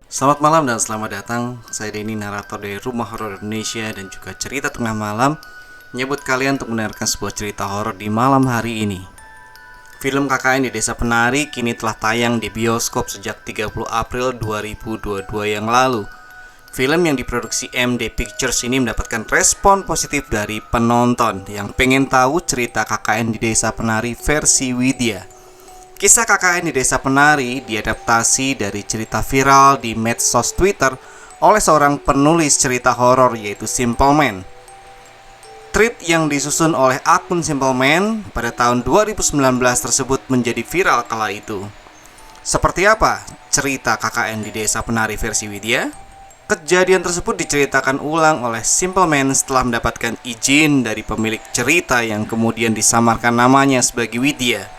Selamat malam dan selamat datang. Saya Denny, narator dari Rumah Horor Indonesia dan juga Cerita Tengah Malam, menyebut kalian untuk mendengarkan sebuah cerita horor di malam hari ini. Film KKN di Desa Penari kini telah tayang di bioskop sejak 30 April 2022 yang lalu. Film yang diproduksi MD Pictures ini mendapatkan respon positif dari penonton yang pengen tahu cerita KKN di Desa Penari versi Widya. Kisah KKN di Desa Penari diadaptasi dari cerita viral di medsos Twitter oleh seorang penulis cerita horor yaitu Simple Man. Tweet yang disusun oleh akun Simple Man pada tahun 2019 tersebut menjadi viral kala itu. Seperti apa cerita KKN di Desa Penari versi Widya? Kejadian tersebut diceritakan ulang oleh Simple Man setelah mendapatkan izin dari pemilik cerita yang kemudian disamarkan namanya sebagai Widya.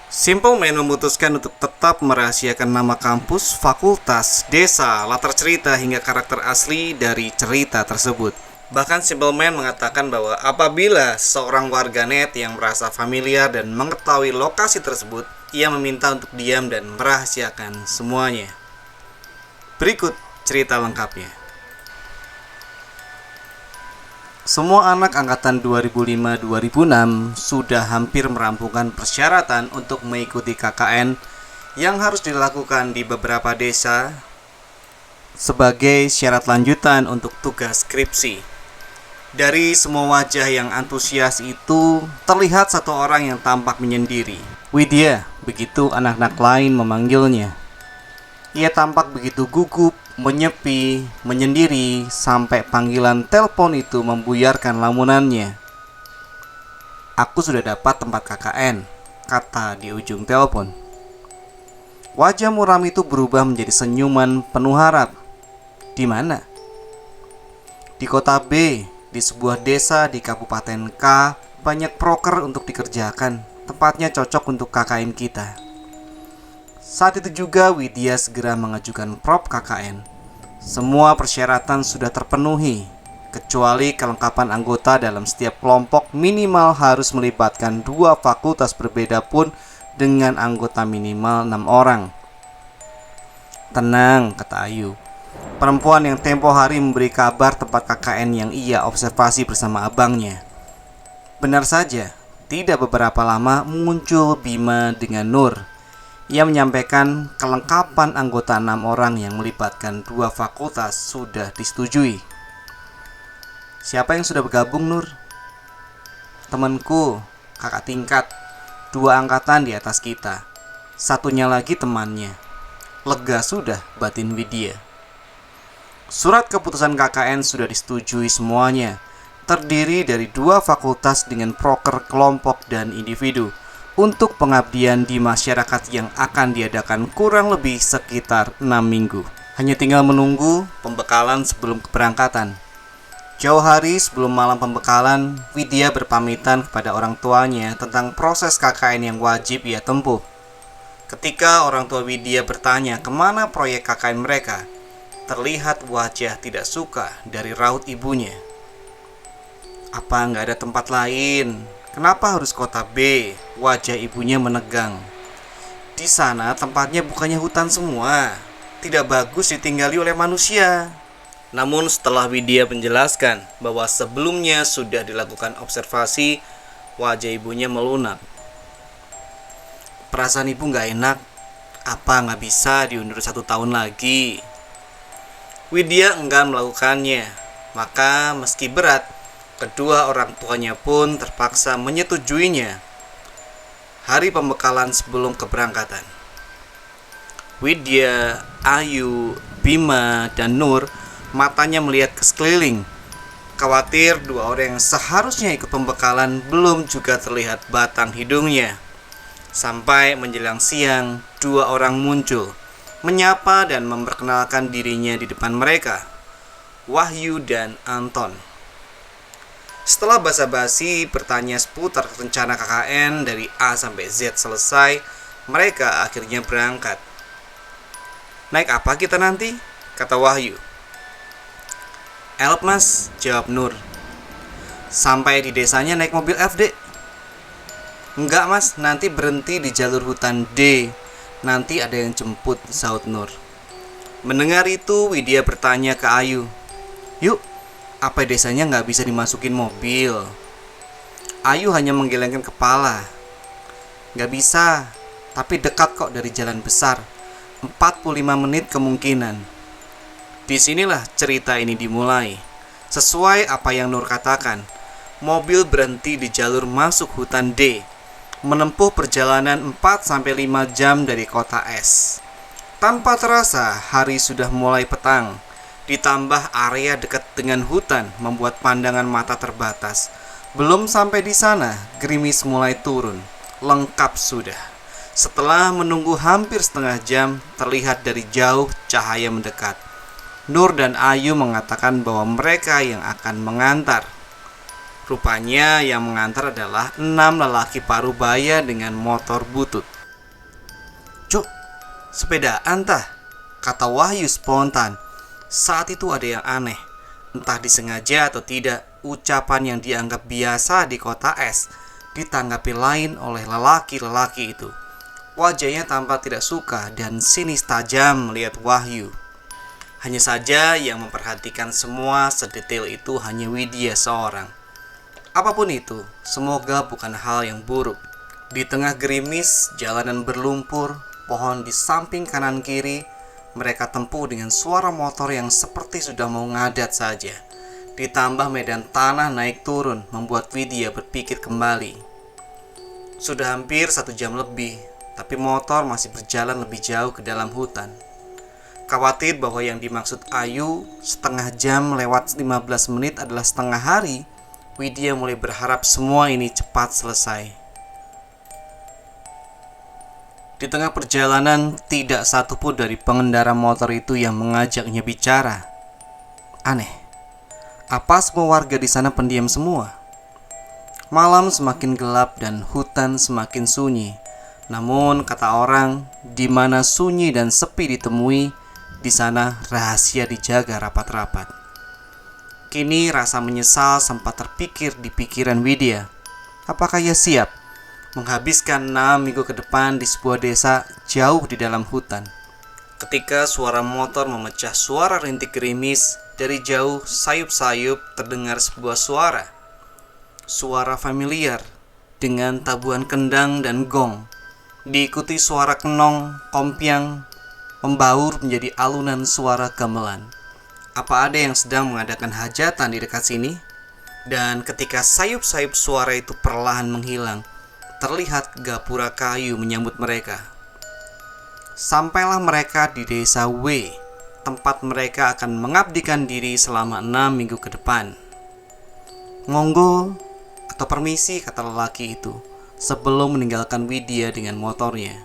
Simple Man memutuskan untuk tetap merahasiakan nama kampus, fakultas, desa, latar cerita hingga karakter asli dari cerita tersebut. Bahkan Simple Man mengatakan bahwa apabila seorang warganet yang merasa familiar dan mengetahui lokasi tersebut, ia meminta untuk diam dan merahasiakan semuanya. Berikut cerita lengkapnya. Semua anak angkatan 2005-2006 sudah hampir merampungkan persyaratan untuk mengikuti KKN yang harus dilakukan di beberapa desa sebagai syarat lanjutan untuk tugas skripsi. Dari semua wajah yang antusias itu, terlihat satu orang yang tampak menyendiri. Widya, begitu anak-anak lain memanggilnya. Ia tampak begitu gugup, menyepi, menyendiri, sampai panggilan telepon itu membuyarkan lamunannya. "Aku sudah dapat tempat KKN," kata di ujung telepon. Wajah muram itu berubah menjadi senyuman penuh harap. "Di mana?" "Di kota B, di sebuah desa di Kabupaten K. Banyak proker untuk dikerjakan. Tempatnya cocok untuk KKN kita." Saat itu juga Widya segera mengajukan prop KKN. Semua persyaratan sudah terpenuhi, kecuali kelengkapan anggota dalam setiap kelompok minimal harus melibatkan 2 fakultas berbeda pun dengan anggota minimal 6 orang. "Tenang," kata Ayu, perempuan yang tempo hari memberi kabar tempat KKN yang ia observasi bersama abangnya. Benar saja, tidak beberapa lama muncul Bima dengan Nur. Ia menyampaikan kelengkapan anggota 6 orang yang melibatkan 2 fakultas sudah disetujui. "Siapa yang sudah bergabung, Nur?" "Temanku, kakak tingkat, 2 angkatan di atas kita. Satunya lagi temannya." Lega sudah batin Widya. Surat keputusan KKN sudah disetujui semuanya. Terdiri dari 2 fakultas dengan proker kelompok dan individu untuk pengabdian di masyarakat yang akan diadakan kurang lebih sekitar 6 minggu. Hanya tinggal menunggu pembekalan sebelum keberangkatan. Jauh hari sebelum malam pembekalan, Widya berpamitan kepada orang tuanya tentang proses KKN yang wajib ia tempuh. Ketika orang tua Widya bertanya kemana proyek KKN mereka, terlihat wajah tidak suka dari raut ibunya. "Apa nggak ada tempat lain? Kenapa harus kota B?" Wajah ibunya menegang. "Di sana tempatnya bukannya hutan semua. Tidak bagus ditinggali oleh manusia." Namun setelah Widya menjelaskan bahwa sebelumnya sudah dilakukan observasi, wajah ibunya melunak. "Perasaan ibu nggak enak. Apa nggak bisa diundur 1 tahun lagi?" Widya enggan melakukannya. Maka meski berat, kedua orang tuanya pun terpaksa menyetujuinya. Hari pembekalan sebelum keberangkatan, Widya, Ayu, Bima, dan Nur matanya melihat ke sekeliling. Khawatir 2 orang yang seharusnya ikut pembekalan belum juga terlihat batang hidungnya. Sampai menjelang siang, 2 orang muncul, menyapa dan memperkenalkan dirinya di depan mereka, Wahyu dan Anton. Setelah basa-basi bertanya seputar rencana KKN dari A sampai Z selesai, mereka akhirnya berangkat. "Naik apa kita nanti?" kata Wahyu. "Elop mas," jawab Nur. "Sampai di desanya naik mobil FD." "Enggak mas, nanti berhenti di jalur hutan D. Nanti ada yang jemput," saut Nur. Mendengar itu, Widya bertanya ke Ayu, "Yuk, apa desanya nggak bisa dimasukin mobil?" Ayu hanya menggelengkan kepala. "Nggak bisa, tapi dekat kok dari jalan besar. 45 menit kemungkinan." Disinilah cerita ini dimulai. Sesuai apa yang Nur katakan, mobil berhenti di jalur masuk hutan D, menempuh perjalanan 4-5 jam dari kota S. Tanpa terasa, hari sudah mulai petang. Ditambah area dekat dengan hutan membuat pandangan mata terbatas. Belum sampai di sana, gerimis mulai turun. Lengkap sudah. Setelah menunggu hampir setengah jam, terlihat dari jauh cahaya mendekat. Nur dan Ayu mengatakan bahwa mereka yang akan mengantar. Rupanya yang mengantar adalah 6 lelaki parubaya dengan motor butut. "Cuk, sepedaan tah?" kata Wahyu spontan. Saat itu ada yang aneh. Entah disengaja atau tidak, ucapan yang dianggap biasa di kota S ditanggapi lain oleh lelaki-lelaki itu. Wajahnya tampak tidak suka dan sinis tajam melihat Wahyu. Hanya saja yang memperhatikan semua sedetail itu hanya Widya seorang. Apapun itu, semoga bukan hal yang buruk. Di tengah gerimis, jalanan berlumpur, pohon di samping kanan kiri, mereka tempuh dengan suara motor yang seperti sudah mau ngadat saja. Ditambah medan tanah naik turun membuat Widya berpikir kembali. Sudah hampir 1 jam lebih, tapi motor masih berjalan lebih jauh ke dalam hutan. Khawatir bahwa yang dimaksud Ayu setengah jam lewat 15 menit adalah setengah hari, Widya mulai berharap semua ini cepat selesai. Di tengah perjalanan, tidak satupun dari pengendara motor itu yang mengajaknya bicara. Aneh, apa semua warga di sana pendiam semua? Malam semakin gelap dan hutan semakin sunyi. Namun, kata orang, di mana sunyi dan sepi ditemui, di sana rahasia dijaga rapat-rapat. Kini rasa menyesal sempat terpikir di pikiran Widya. Apakah ia siap menghabiskan 6 minggu ke depan di sebuah desa jauh di dalam hutan? Ketika suara motor memecah suara rintik gerimis, dari jauh sayup-sayup terdengar sebuah suara. Suara familiar dengan tabuhan kendang dan gong, diikuti suara kenong, kompiang, membaur menjadi alunan suara gamelan. Apa ada yang sedang mengadakan hajatan di dekat sini? Dan ketika sayup-sayup suara itu perlahan menghilang, terlihat gapura kayu menyambut mereka. Sampailah mereka di desa W, tempat mereka akan mengabdikan diri selama 6 minggu ke depan. "Monggo," atau "permisi," kata lelaki itu sebelum meninggalkan Widya dengan motornya.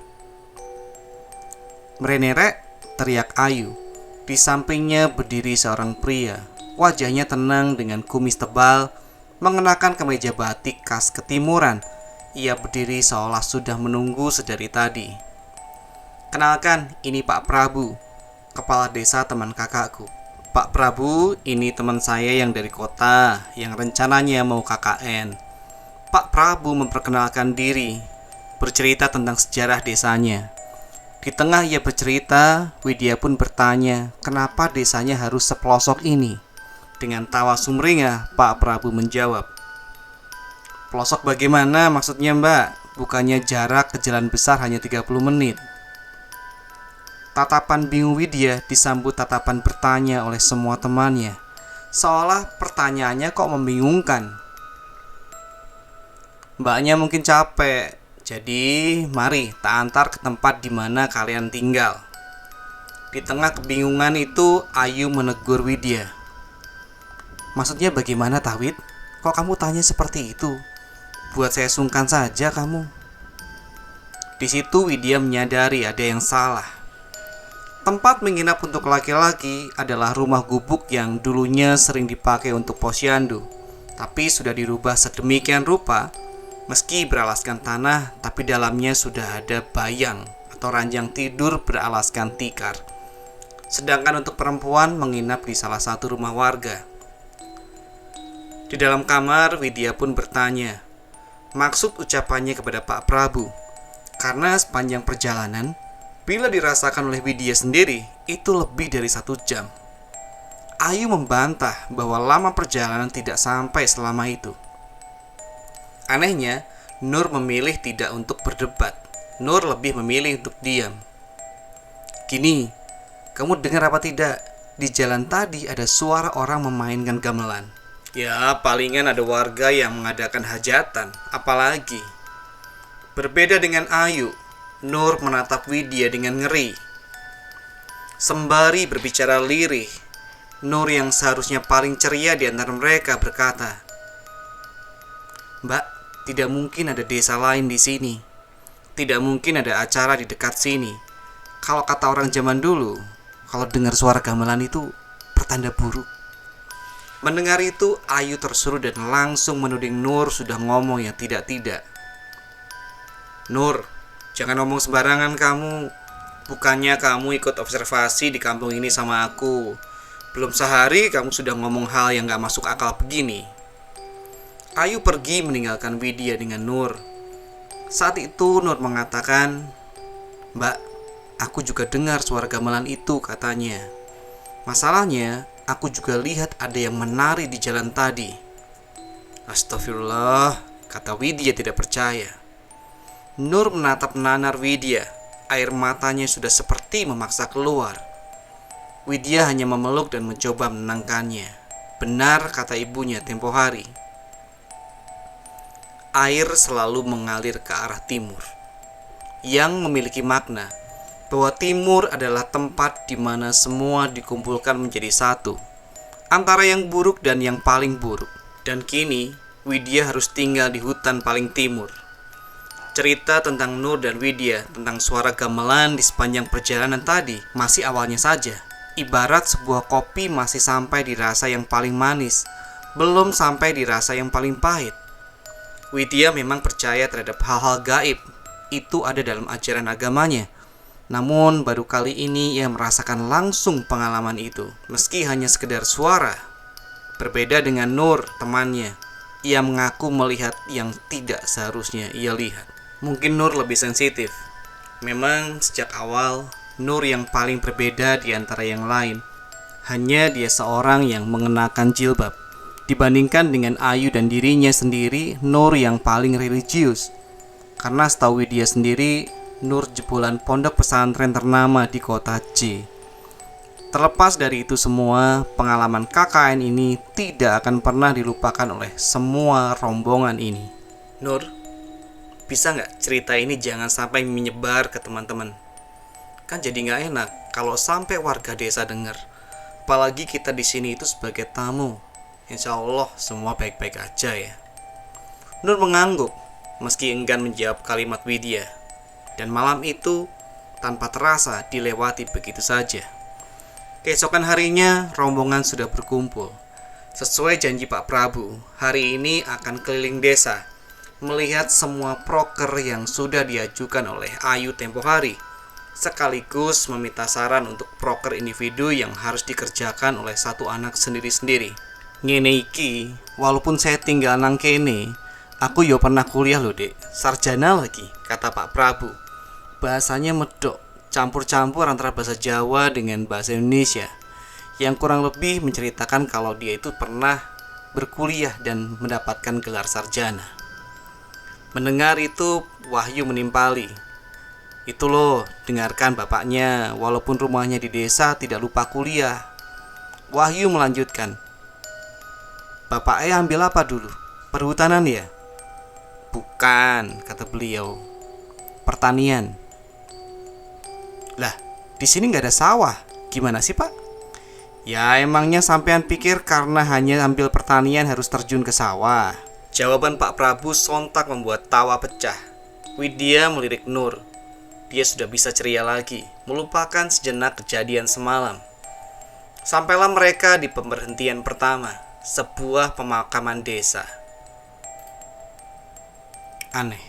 "Merenerek," teriak Ayu. Di sampingnya berdiri seorang pria. Wajahnya tenang dengan kumis tebal, mengenakan kemeja batik khas ketimuran. Ia berdiri seolah sudah menunggu sedari tadi. "Kenalkan, ini Pak Prabu, kepala desa teman kakakku." "Pak Prabu, ini teman saya yang dari kota, yang rencananya mau KKN." Pak Prabu memperkenalkan diri, bercerita tentang sejarah desanya. Di tengah ia bercerita, Widya pun bertanya, kenapa desanya harus sepelosok ini? Dengan tawa sumringah, Pak Prabu menjawab, "Pelosok bagaimana maksudnya, Mbak? Bukannya jarak ke jalan besar hanya 30 menit." Tatapan bingung Widya disambut tatapan bertanya oleh semua temannya, seolah pertanyaannya kok membingungkan. "Mbaknya mungkin capek, jadi mari tak antar ke tempat di mana kalian tinggal." Di tengah kebingungan itu, Ayu menegur Widya. "Maksudnya bagaimana, Tawid? Kok kamu tanya seperti itu? Buat saya sungkan saja kamu." Di situ Widya menyadari ada yang salah. Tempat menginap untuk laki-laki adalah rumah gubuk yang dulunya sering dipakai untuk posyandu, tapi sudah dirubah sedemikian rupa. Meski beralaskan tanah, tapi dalamnya sudah ada bayang atau ranjang tidur beralaskan tikar. Sedangkan untuk perempuan menginap di salah satu rumah warga. Di dalam kamar, Widya pun bertanya maksud ucapannya kepada Pak Prabu. Karena sepanjang perjalanan, Bila dirasakan oleh Widya sendiri, itu lebih dari 1 jam. Ayu membantah bahwa lama perjalanan tidak sampai selama itu. Anehnya, Nur memilih tidak untuk berdebat. Nur lebih memilih untuk diam. Gini, kamu dengar apa tidak? Di jalan tadi ada suara orang memainkan gamelan. Ya, palingan ada warga yang mengadakan hajatan, apalagi. Berbeda dengan Ayu, Nur menatap Widya dengan ngeri. Sembari berbicara lirih, Nur yang seharusnya paling ceria di antara mereka berkata, "Mbak, tidak mungkin ada desa lain di sini. Tidak mungkin ada acara di dekat sini. Kalau kata orang zaman dulu, kalau dengar suara gamelan itu pertanda buruk." Mendengar itu, Ayu tersuruh dan langsung menuding Nur sudah ngomong yang tidak-tidak. "Nur, jangan ngomong sembarangan kamu. Bukannya kamu ikut observasi di kampung ini sama aku. Belum sehari kamu sudah ngomong hal yang gak masuk akal begini." Ayu pergi meninggalkan Widya dengan Nur. Saat itu Nur mengatakan, "Mbak, aku juga dengar suara gamelan itu," katanya. "Masalahnya, aku juga lihat ada yang menari di jalan tadi." "Astagfirullah," kata Widya tidak percaya. Nur menatap nanar Widya. Air matanya sudah seperti memaksa keluar. Widya hanya memeluk dan mencoba menenangkannya. Benar kata ibunya tempo hari. Air selalu mengalir ke arah timur, yang memiliki makna bahwa timur adalah tempat di mana semua dikumpulkan menjadi satu, antara yang buruk dan yang paling buruk. Dan kini Widya harus tinggal di hutan paling timur. Cerita tentang Nur dan Widya, tentang suara gamelan di sepanjang perjalanan tadi masih awalnya saja. Ibarat sebuah kopi masih sampai di rasa yang paling manis, belum sampai di rasa yang paling pahit. Widya memang percaya terhadap hal-hal gaib. Itu ada dalam ajaran agamanya. Namun baru kali ini ia merasakan langsung pengalaman itu, meski hanya sekedar suara. Berbeda dengan Nur, temannya. Ia mengaku melihat yang tidak seharusnya ia lihat. Mungkin Nur lebih sensitif. Memang sejak awal Nur yang paling berbeda di antara yang lain. Hanya dia seorang yang mengenakan jilbab. Dibandingkan dengan Ayu dan dirinya sendiri, Nur yang paling religius. Karena setahu Widya sendiri, Nur jebolan pondok pesantren ternama di kota J. Terlepas dari itu semua, pengalaman KKN ini tidak akan pernah dilupakan oleh semua rombongan ini. "Nur, bisa nggak cerita ini jangan sampai menyebar ke teman-teman? Kan jadi nggak enak kalau sampai warga desa dengar. Apalagi kita di sini itu sebagai tamu. Insya Allah semua baik-baik aja ya." Nur mengangguk meski enggan menjawab kalimat Widya. Dan malam itu tanpa terasa dilewati begitu saja. Keesokan harinya rombongan sudah berkumpul. Sesuai janji Pak Prabu, hari ini akan keliling desa melihat semua proker yang sudah diajukan oleh Ayu tempo hari, sekaligus meminta saran untuk proker individu yang harus dikerjakan oleh satu anak sendiri-sendiri. "Ngene iki, walaupun saya tinggal nang kene, aku yo pernah kuliah loh dek, sarjana lagi," kata Pak Prabu. Bahasanya medok, campur-campur antara bahasa Jawa dengan bahasa Indonesia, yang kurang lebih menceritakan kalau dia itu pernah berkuliah dan mendapatkan gelar sarjana. Mendengar itu, wahyu menimpali. "Itu loh, dengarkan bapaknya, walaupun rumahnya di desa tidak lupa kuliah." Wahyu melanjutkan, "Bapaknya ambil apa dulu? Perhutanan ya?" "Bukan," kata beliau, "pertanian." "Lah, di sini nggak ada sawah. Gimana sih Pak?" "Ya emangnya sampean pikir karena hanya ambil pertanian harus terjun ke sawah?" Jawaban Pak Prabu sontak membuat tawa pecah. Widya melirik Nur. Dia sudah bisa ceria lagi, melupakan sejenak kejadian semalam. Sampailah mereka di pemberhentian pertama, sebuah pemakaman desa. Aneh,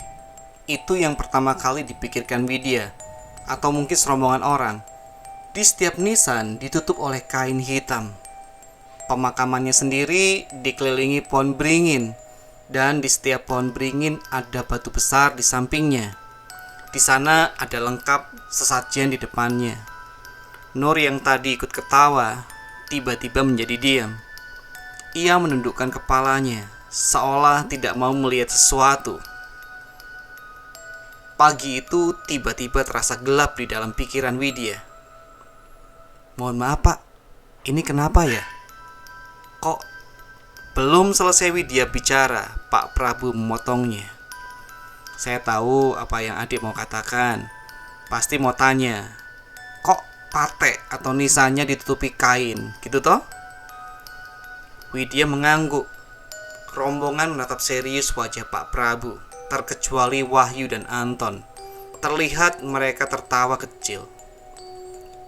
itu yang pertama kali dipikirkan Widya, atau mungkin serombongan orang. Di setiap nisan ditutup oleh kain hitam. Pemakamannya sendiri dikelilingi pohon beringin, dan di setiap pohon beringin ada batu besar di sampingnya. Di sana ada lengkap sesajen di depannya. Nur yang tadi ikut ketawa tiba-tiba menjadi diam. Ia menundukkan kepalanya seolah tidak mau melihat sesuatu. Pagi itu tiba-tiba terasa gelap di dalam pikiran Widya. Mohon maaf Pak, ini kenapa ya? Kok belum selesai Widya bicara, Pak Prabu memotongnya. Saya tahu apa yang adik mau katakan. Pasti mau tanya, kok patek atau nisannya ditutupi kain, gitu toh? Widya mengangguk. Rombongan menatap serius wajah Pak Prabu, terkecuali Wahyu dan Anton. Terlihat mereka tertawa kecil.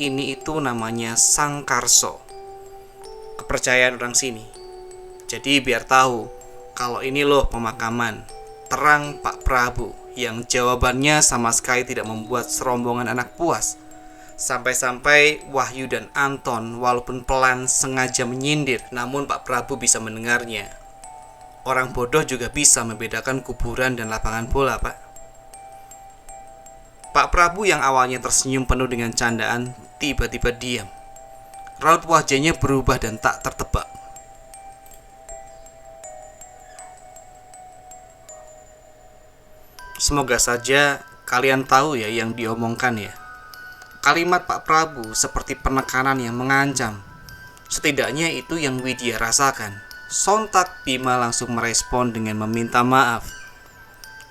Ini itu namanya sangkarso, kepercayaan orang sini. Jadi biar tahu, kalau ini loh pemakaman, terang Pak Prabu, yang jawabannya sama sekali tidak membuat serombongan anak puas. Sampai-sampai Wahyu dan Anton walaupun pelan sengaja menyindir, namun Pak Prabu bisa mendengarnya. Orang bodoh juga bisa membedakan kuburan dan lapangan bola, Pak. Pak Prabu yang awalnya tersenyum penuh dengan candaan, tiba-tiba diam. Raut wajahnya berubah dan tak tertebak. Semoga saja kalian tahu ya yang diomongkan ya. Kalimat Pak Prabu seperti penekanan yang mengancam. Setidaknya itu yang Widya rasakan. Sontak Bima langsung merespon dengan meminta maaf.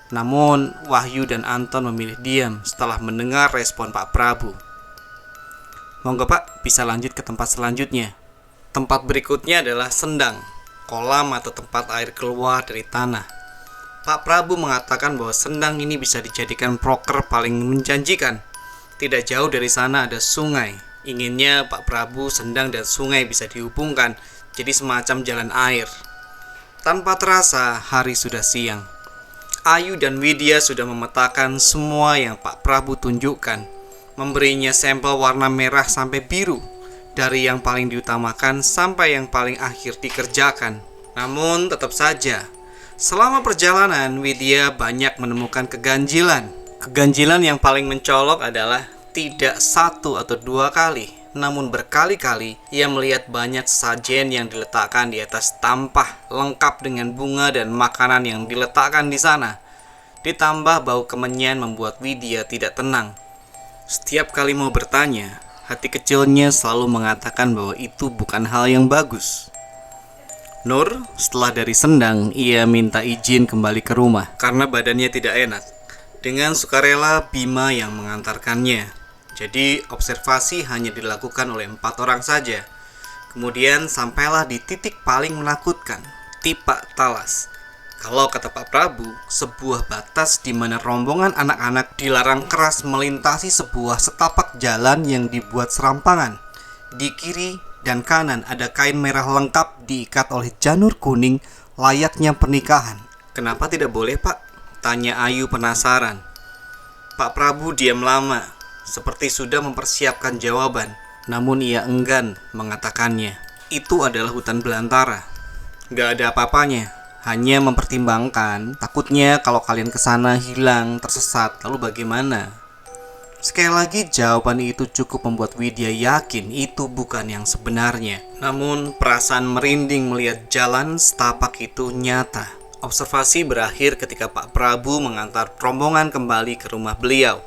Namun Wahyu dan Anton memilih diam setelah mendengar respon Pak Prabu. Monggo Pak, bisa lanjut ke tempat selanjutnya. Tempat berikutnya adalah sendang, kolam atau tempat air keluar dari tanah. Pak Prabu mengatakan bahwa sendang ini bisa dijadikan proker paling menjanjikan. Tidak jauh dari sana ada sungai. Inginnya Pak Prabu sendang dan sungai bisa dihubungkan, jadi semacam jalan air. Tanpa terasa hari sudah siang. Ayu dan Widya sudah memetakan semua yang Pak Prabu tunjukkan, memberinya sampel warna merah sampai biru, dari yang paling diutamakan sampai yang paling akhir dikerjakan. Namun tetap saja, selama perjalanan Widya banyak menemukan keganjilan. Keganjilan yang paling mencolok adalah tidak satu atau dua kali, namun berkali-kali ia melihat banyak sajen yang diletakkan di atas tampah lengkap dengan bunga dan makanan yang diletakkan di sana. Ditambah bau kemenyan membuat Widya tidak tenang. Setiap kali mau bertanya, hati kecilnya selalu mengatakan bahwa itu bukan hal yang bagus. Nur, setelah dari sendang, ia minta izin kembali ke rumah karena badannya tidak enak. Dengan sukarela Bima yang mengantarkannya. Jadi observasi hanya dilakukan oleh 4 orang saja. Kemudian sampailah di titik paling menakutkan, Tipak Talas. Kalau kata Pak Prabu, sebuah batas di mana rombongan anak-anak dilarang keras melintasi sebuah setapak jalan yang dibuat serampangan. Di kiri dan kanan ada kain merah lengkap diikat oleh janur kuning layaknya pernikahan. Kenapa tidak boleh Pak? Tanya Ayu penasaran. Pak Prabu diam lama, seperti sudah mempersiapkan jawaban. Namun ia enggan mengatakannya. Itu adalah hutan belantara. Gak ada apa-apanya. Hanya mempertimbangkan, takutnya kalau kalian kesana hilang, tersesat, lalu bagaimana? Sekali lagi jawaban itu cukup membuat Widya yakin itu bukan yang sebenarnya. Namun perasaan merinding melihat jalan setapak itu nyata. Observasi berakhir ketika Pak Prabu mengantar rombongan kembali ke rumah beliau.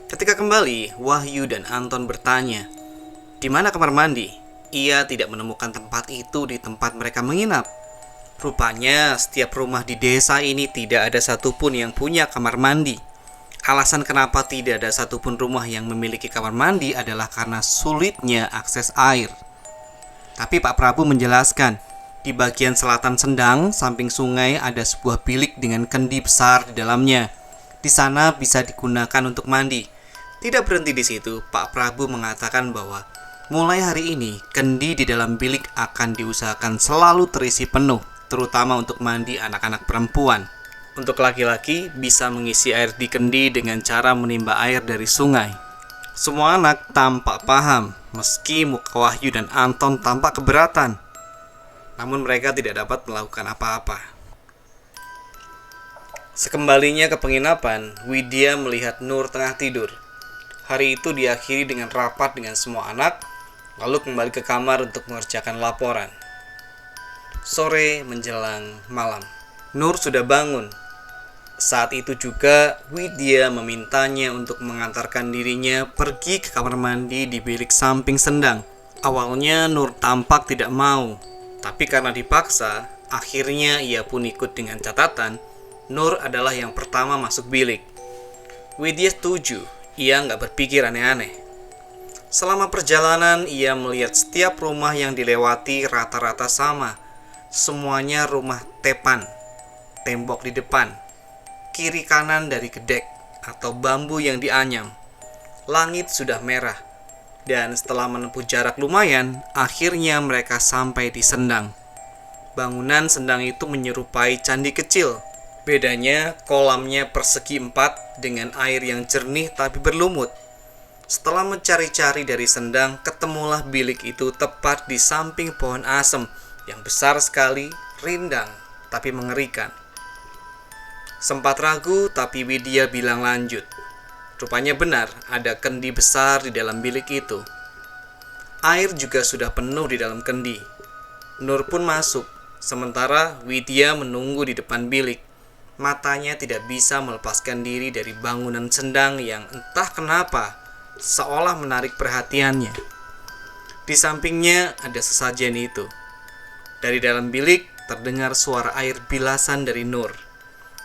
Ketika kembali, Wahyu dan Anton bertanya, "Di mana kamar mandi?" Ia tidak menemukan tempat itu di tempat mereka menginap. Rupanya setiap rumah di desa ini tidak ada satupun yang punya kamar mandi. Alasan kenapa tidak ada satupun rumah yang memiliki kamar mandi adalah karena sulitnya akses air. Tapi Pak Prabu menjelaskan, di bagian selatan Sendang, samping sungai ada sebuah bilik dengan kendi besar di dalamnya. Di sana bisa digunakan untuk mandi. Tidak berhenti di situ, Pak Prabu mengatakan bahwa mulai hari ini, kendi di dalam bilik akan diusahakan selalu terisi penuh, terutama untuk mandi anak-anak perempuan. Untuk laki-laki bisa mengisi air di kendi dengan cara menimba air dari sungai. Semua anak tampak paham, meski muka Wahyu dan Anton tampak keberatan. Namun mereka tidak dapat melakukan apa-apa. Sekembalinya ke penginapan, Widya melihat Nur tengah tidur. Hari itu diakhiri dengan rapat dengan semua anak, lalu kembali ke kamar untuk mengerjakan laporan. Sore menjelang malam, Nur sudah bangun. Saat itu juga Widya memintanya untuk mengantarkan dirinya pergi ke kamar mandi di bilik samping sendang. Awalnya Nur tampak tidak mau, tapi karena dipaksa, akhirnya ia pun ikut dengan catatan Nur adalah yang pertama masuk bilik. Widya setuju, ia nggak berpikir aneh-aneh. Selama perjalanan, ia melihat setiap rumah yang dilewati rata-rata sama. Semuanya rumah tepan, tembok di depan, kiri kanan dari gedek atau bambu yang dianyam. Langit sudah merah, dan setelah menempuh jarak lumayan, akhirnya mereka sampai di sendang. Bangunan sendang itu menyerupai candi kecil. Bedanya, kolamnya persegi 4 dengan air yang jernih tapi berlumut. Setelah mencari-cari dari sendang, ketemulah bilik itu tepat di samping pohon asem yang besar sekali, rindang tapi mengerikan. Sempat ragu, tapi Widya bilang lanjut. Rupanya benar, ada kendi besar di dalam bilik itu. Air juga sudah penuh di dalam kendi. Nur pun masuk, sementara Widya menunggu di depan bilik. Matanya tidak bisa melepaskan diri dari bangunan sendang yang entah kenapa seolah menarik perhatiannya. Di sampingnya ada sesajen itu. Dari dalam bilik terdengar suara air bilasan dari Nur.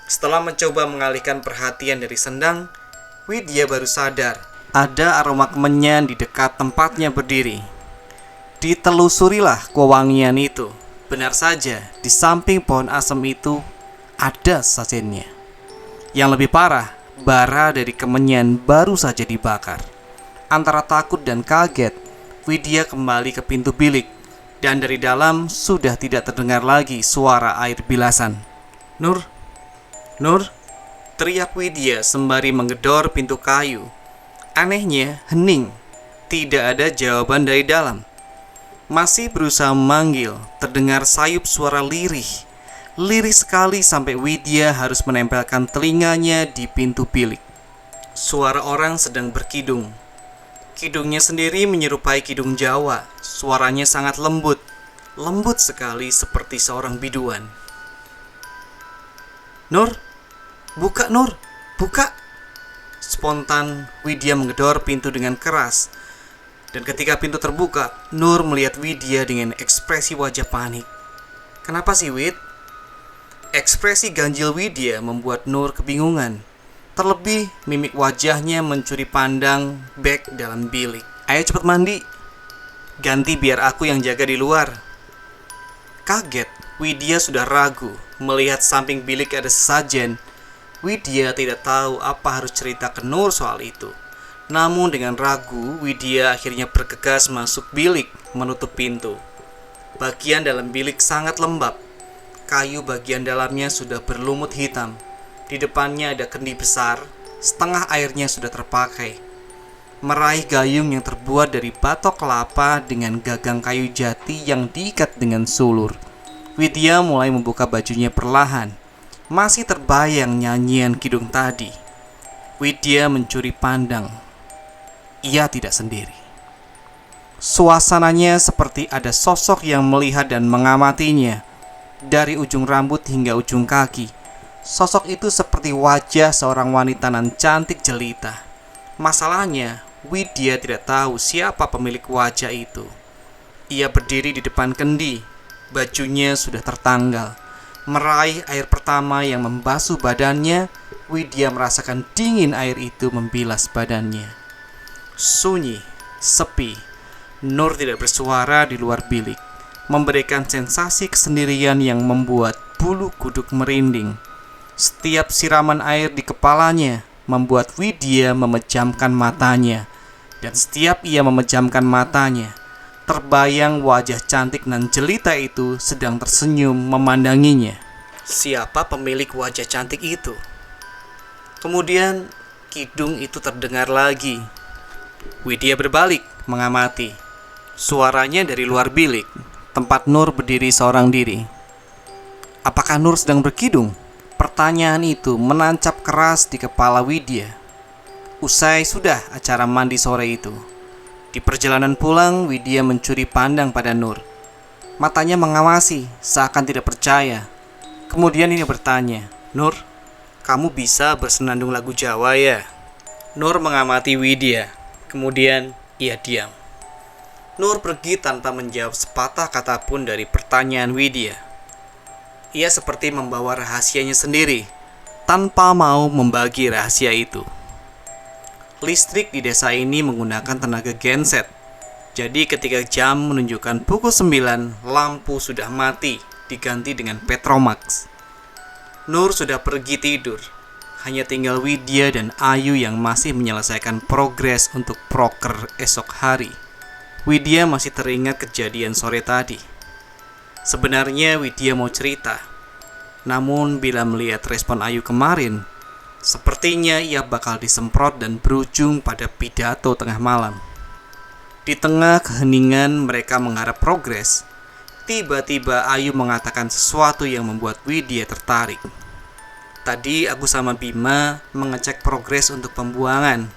Setelah mencoba mengalihkan perhatian dari sendang, Widya baru sadar ada aroma kemenyan di dekat tempatnya berdiri. Ditelusurilah kewangian itu. Benar saja, di samping pohon asem itu ada sesajennya. Yang lebih parah, bara dari kemenyan baru saja dibakar. Antara takut dan kaget, Widya kembali ke pintu bilik, dan dari dalam sudah tidak terdengar lagi suara air bilasan. Nur, Nur, teriak Widya sembari menggedor pintu kayu. Anehnya, hening. Tidak ada jawaban dari dalam. Masih berusaha memanggil, terdengar sayup suara lirih. Lirih sekali sampai Widya harus menempelkan telinganya di pintu bilik. Suara orang sedang berkidung. Kidungnya sendiri menyerupai kidung Jawa. Suaranya sangat lembut. Lembut sekali seperti seorang biduan. Nur, buka Nur, buka. Spontan Widya menggedor pintu dengan keras. Dan ketika pintu terbuka, Nur melihat Widya dengan ekspresi wajah panik. Kenapa sih, Wid? Ekspresi ganjil Widya membuat Nur kebingungan. Terlebih mimik wajahnya mencuri pandang beg dalam bilik. Ayo cepat mandi. Ganti biar aku yang jaga di luar. Kaget, Widya sudah ragu. Melihat samping bilik ada sesajen, Widya tidak tahu apa harus cerita ke Nur soal itu. Namun dengan ragu, Widya akhirnya bergegas masuk bilik, menutup pintu. Bagian dalam bilik sangat lembab. Kayu bagian dalamnya sudah berlumut hitam. Di depannya ada kendi besar, setengah airnya sudah terpakai. Meraih gayung yang terbuat dari batok kelapa dengan gagang kayu jati yang diikat dengan sulur. Widya mulai membuka bajunya perlahan. Masih terbayang nyanyian kidung tadi. Widya mencuri pandang. Ia tidak sendiri. Suasananya seperti ada sosok yang melihat dan mengamatinya. Dari ujung rambut hingga ujung kaki, sosok itu seperti wajah seorang wanita nan cantik jelita. Masalahnya, Widya tidak tahu siapa pemilik wajah itu. Ia berdiri di depan kendi, bajunya sudah tertanggal. Meraih air pertama yang membasuh badannya, Widya merasakan dingin air itu membilas badannya. Sunyi, sepi. Nur tidak bersuara di luar bilik, memberikan sensasi kesendirian yang membuat bulu kuduk merinding. Setiap siraman air di kepalanya membuat Widya memejamkan matanya. Dan setiap ia memejamkan matanya, terbayang wajah cantik nan jelita itu sedang tersenyum memandanginya. Siapa pemilik wajah cantik itu? Kemudian kidung itu terdengar lagi. Widya berbalik mengamati. Suaranya dari luar bilik, tempat Nur berdiri seorang diri. Apakah Nur sedang berkidung? Pertanyaan itu menancap keras di kepala Widya. Usai sudah acara mandi sore itu, di perjalanan pulang, Widya mencuri pandang pada Nur. Matanya mengawasi, seakan tidak percaya. Kemudian ia bertanya, "Nur, kamu bisa bersenandung lagu Jawa ya?" Nur mengamati Widya, kemudian ia diam. Nur pergi tanpa menjawab sepatah kata pun dari pertanyaan Widya. Ia seperti membawa rahasianya sendiri, tanpa mau membagi rahasia itu. Listrik di desa ini menggunakan tenaga genset. Jadi ketika jam menunjukkan pukul 9, lampu sudah mati, diganti dengan Petromax. Nur sudah pergi tidur. Hanya tinggal Widya dan Ayu yang masih menyelesaikan progres untuk proker esok hari. Widya masih teringat kejadian sore tadi. Sebenarnya Widya mau cerita, namun bila melihat respon Ayu kemarin, sepertinya ia bakal disemprot dan berujung pada pidato tengah malam. Di tengah keheningan mereka mengharap progres, tiba-tiba Ayu mengatakan sesuatu yang membuat Widya tertarik. "Tadi aku sama Bima mengecek progres untuk pembuangan.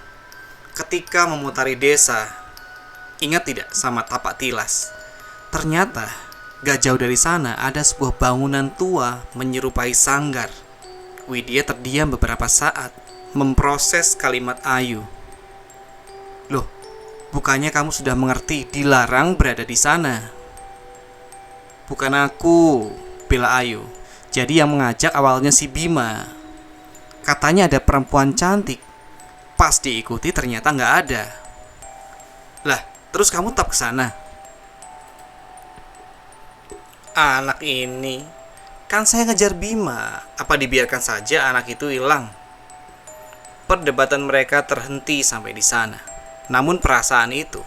Ketika memutari desa, ingat tidak sama tapak tilas? Ternyata gak jauh dari sana ada sebuah bangunan tua menyerupai sanggar." Widya terdiam beberapa saat, memproses kalimat Ayu. "Loh, bukannya kamu sudah mengerti dilarang berada di sana?" "Bukan aku," bela Ayu. "Jadi yang mengajak awalnya si Bima. Katanya ada perempuan cantik. Pas diikuti ternyata nggak ada." "Lah, terus kamu tetap ke sana?" "Anak ini, kan saya ngejar Bima. Apa dibiarkan saja anak itu hilang?" Perdebatan mereka terhenti sampai di sana. Namun perasaan itu,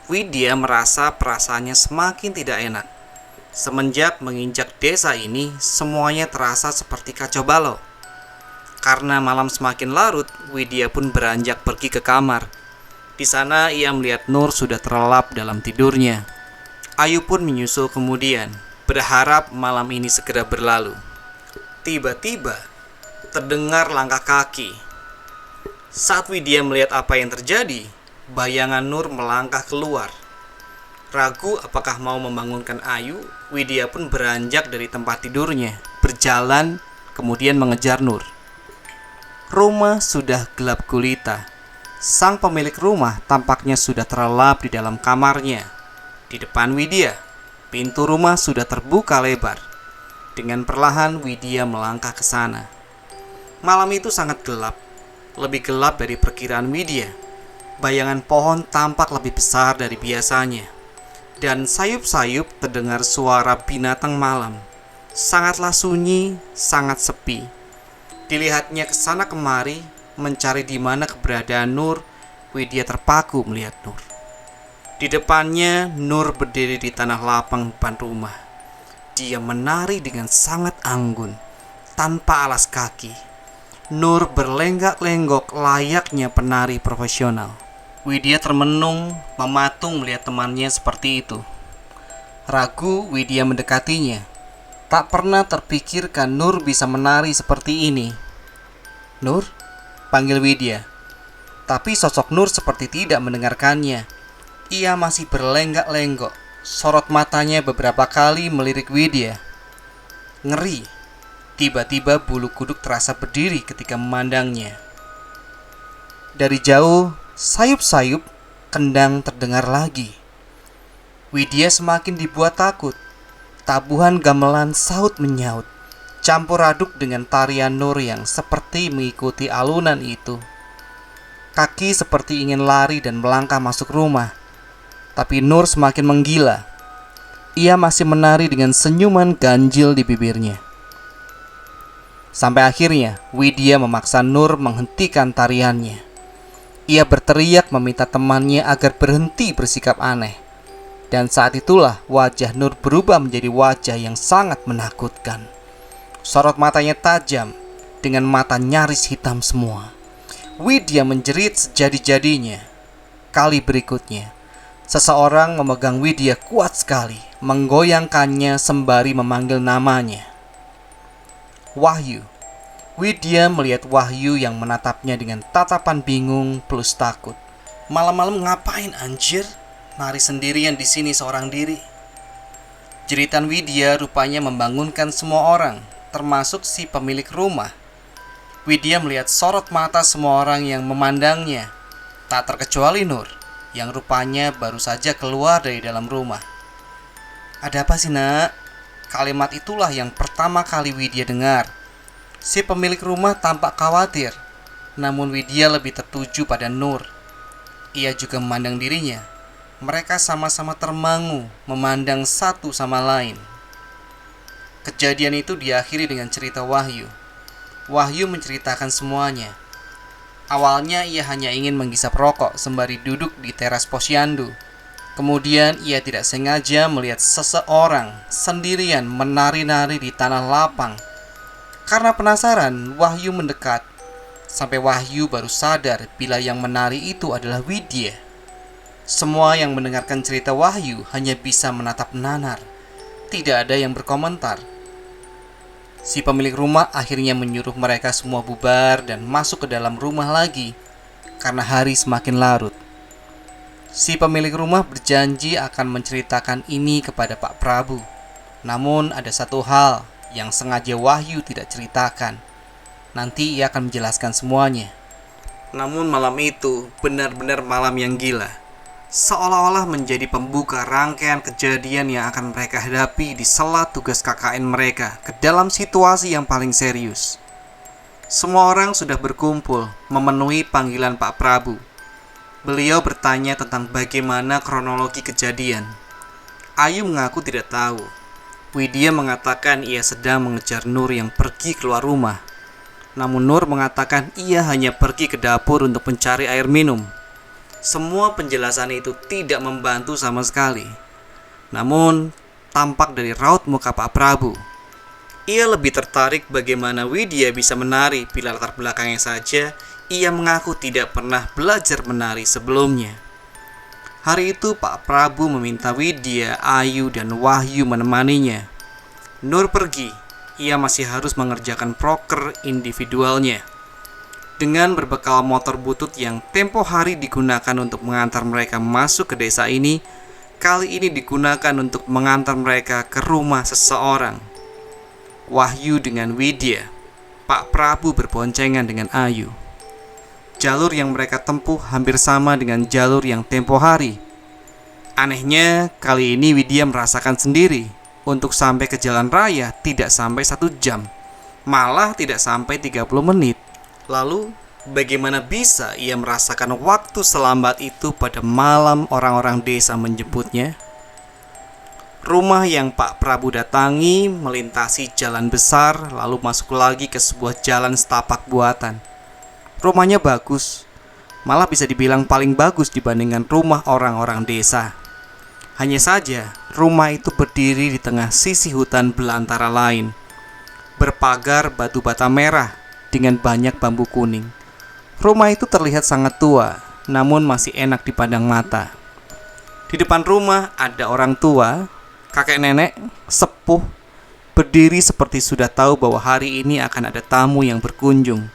Widya merasa perasaannya semakin tidak enak. Semenjak menginjak desa ini, semuanya terasa seperti kacau balau. Karena malam semakin larut, Widya pun beranjak pergi ke kamar. Di sana ia melihat Nur sudah terlelap dalam tidurnya. Ayu pun menyusul kemudian, berharap malam ini segera berlalu. Tiba-tiba terdengar langkah kaki. Saat Widya melihat apa yang terjadi, bayangan Nur melangkah keluar. Ragu apakah mau membangunkan Ayu, Widya pun beranjak dari tempat tidurnya, berjalan, kemudian mengejar Nur. Rumah sudah gelap gulita. Sang pemilik rumah tampaknya sudah terlelap di dalam kamarnya. Di depan Widya, pintu rumah sudah terbuka lebar. Dengan perlahan Widya melangkah ke sana. Malam itu sangat gelap, lebih gelap dari perkiraan Widya. Bayangan pohon tampak lebih besar dari biasanya. Dan sayup-sayup terdengar suara binatang malam. Sangatlah sunyi, sangat sepi. Dilihatnya ke sana kemari, mencari di mana keberadaan Nur. Widya terpaku melihat Nur. Di depannya, Nur berdiri di tanah lapang depan rumah. Dia menari dengan sangat anggun, tanpa alas kaki. Nur berlenggak-lenggok layaknya penari profesional. Widya termenung, mematung melihat temannya seperti itu. Ragu Widya mendekatinya. Tak pernah terpikirkan Nur bisa menari seperti ini. "Nur?" panggil Widya. Tapi sosok Nur seperti tidak mendengarkannya. Ia masih berlenggak-lenggok. Sorot matanya beberapa kali melirik Widya. Ngeri. Tiba-tiba bulu kuduk terasa berdiri ketika memandangnya. Dari jauh, sayup-sayup kendang terdengar lagi. Widya semakin dibuat takut. Tabuhan gamelan saut menyaut, campur aduk dengan tarian Nur yang seperti mengikuti alunan itu. Kaki seperti ingin lari dan melangkah masuk rumah. Tapi Nur semakin menggila. Ia masih menari dengan senyuman ganjil di bibirnya. Sampai akhirnya Widya memaksa Nur menghentikan tariannya. Ia berteriak meminta temannya agar berhenti bersikap aneh. Dan saat itulah wajah Nur berubah menjadi wajah yang sangat menakutkan. Sorot matanya tajam, dengan mata nyaris hitam semua. Widya menjerit sejadi-jadinya. Kali berikutnya, seseorang memegang Widya kuat sekali, menggoyangkannya sembari memanggil namanya. Wahyu. Widya melihat Wahyu yang menatapnya dengan tatapan bingung plus takut. Malam-malam ngapain anjir? Nari sendirian di sini seorang diri. Jeritan Widya rupanya membangunkan semua orang, termasuk si pemilik rumah. Widya melihat sorot mata semua orang yang memandangnya, tak terkecuali Nur, yang rupanya baru saja keluar dari dalam rumah. "Ada apa sih, Nak?" Kalimat itulah yang pertama kali Widya dengar. Si pemilik rumah tampak khawatir, namun Widya lebih tertuju pada Nur. Ia juga memandang dirinya. Mereka sama-sama termangu, memandang satu sama lain. Kejadian itu diakhiri dengan cerita Wahyu. Wahyu menceritakan semuanya. Awalnya ia hanya ingin menghisap rokok sembari duduk di teras posyandu. Kemudian ia tidak sengaja melihat seseorang sendirian menari-nari di tanah lapang. Karena penasaran, Wahyu mendekat. Sampai Wahyu baru sadar bila yang menari itu adalah Widya. Semua yang mendengarkan cerita Wahyu hanya bisa menatap nanar. Tidak ada yang berkomentar. Si pemilik rumah akhirnya menyuruh mereka semua bubar dan masuk ke dalam rumah lagi karena hari semakin larut. Si pemilik rumah berjanji akan menceritakan ini kepada Pak Prabu. Namun ada satu hal yang sengaja Wahyu tidak ceritakan. Nanti ia akan menjelaskan semuanya. Namun malam itu benar-benar malam yang gila. Seolah-olah menjadi pembuka rangkaian kejadian yang akan mereka hadapi di sela tugas KKN mereka ke dalam situasi yang paling serius. Semua orang sudah berkumpul memenuhi panggilan Pak Prabu. Beliau bertanya tentang bagaimana kronologi kejadian. Ayu mengaku tidak tahu. Widya mengatakan ia sedang mengejar Nur yang pergi keluar rumah. Namun Nur mengatakan ia hanya pergi ke dapur untuk mencari air minum. Semua penjelasan itu tidak membantu sama sekali. Namun tampak dari raut muka Pak Prabu, ia lebih tertarik bagaimana Widya bisa menari bila latar belakangnya saja ia mengaku tidak pernah belajar menari sebelumnya. Hari itu Pak Prabu meminta Widya, Ayu, dan Wahyu menemaninya. Nur pergi, ia masih harus mengerjakan proker individualnya. Dengan berbekal motor butut yang tempo hari digunakan untuk mengantar mereka masuk ke desa ini, kali ini digunakan untuk mengantar mereka ke rumah seseorang. Wahyu dengan Widya, Pak Prabu berboncengan dengan Ayu. Jalur yang mereka tempuh hampir sama dengan jalur yang tempo hari. Anehnya, kali ini Widya merasakan sendiri. Untuk sampai ke jalan raya tidak sampai 1 jam, malah tidak sampai 30 menit. Lalu, bagaimana bisa ia merasakan waktu selambat itu pada malam orang-orang desa menjemputnya? Rumah yang Pak Prabu datangi melintasi jalan besar, lalu masuk lagi ke sebuah jalan setapak buatan. Rumahnya bagus, malah bisa dibilang paling bagus dibandingkan rumah orang-orang desa. Hanya saja, rumah itu berdiri di tengah sisi hutan belantara lain, berpagar batu bata merah dengan banyak bambu kuning. Rumah itu terlihat sangat tua, namun masih enak dipandang mata. Di depan rumah ada orang tua, kakek nenek, sepuh, berdiri seperti sudah tahu bahwa hari ini akan ada tamu yang berkunjung.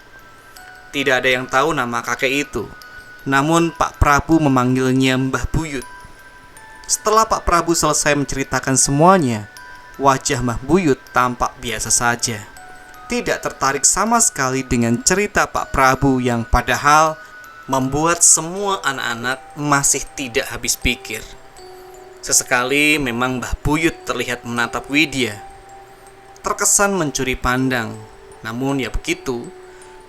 Tidak ada yang tahu nama kakek itu, namun Pak Prabu memanggilnya Mbah Buyut. Setelah Pak Prabu selesai menceritakan semuanya, wajah Mbah Buyut tampak biasa saja. Tidak tertarik sama sekali dengan cerita Pak Prabu yang padahal membuat semua anak-anak masih tidak habis pikir. Sesekali memang Mbah Buyut terlihat menatap Widya. Terkesan mencuri pandang, namun ya begitu,